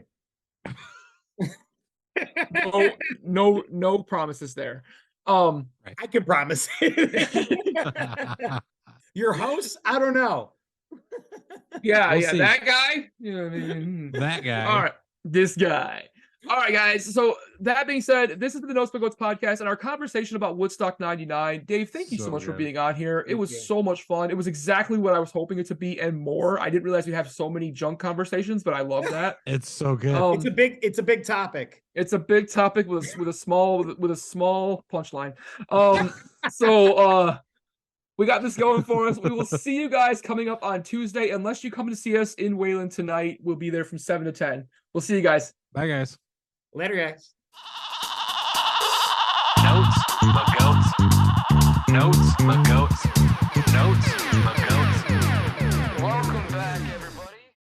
Speaker 1: No promises there. I
Speaker 3: can promise. Your host, I don't know.
Speaker 1: Yeah, that guy.
Speaker 2: That guy.
Speaker 1: All right, this guy. All right, guys. So that being said, this has been the No Spin Goats podcast and our conversation about Woodstock 99. Dave, thank you so much for being on here. It was so much fun. It was exactly what I was hoping it to be and more. I didn't realize we'd have so many junk conversations, but I love that.
Speaker 2: It's so good.
Speaker 3: It's a big topic.
Speaker 1: It's a big topic with a small punchline. So we got this going for us. We will see you guys coming up on Tuesday. Unless you come to see us in Wayland tonight, we'll be there from 7 to 10. We'll see you guys.
Speaker 2: Bye, guys.
Speaker 3: Later, guys.
Speaker 5: Notes, my goats. Notes, my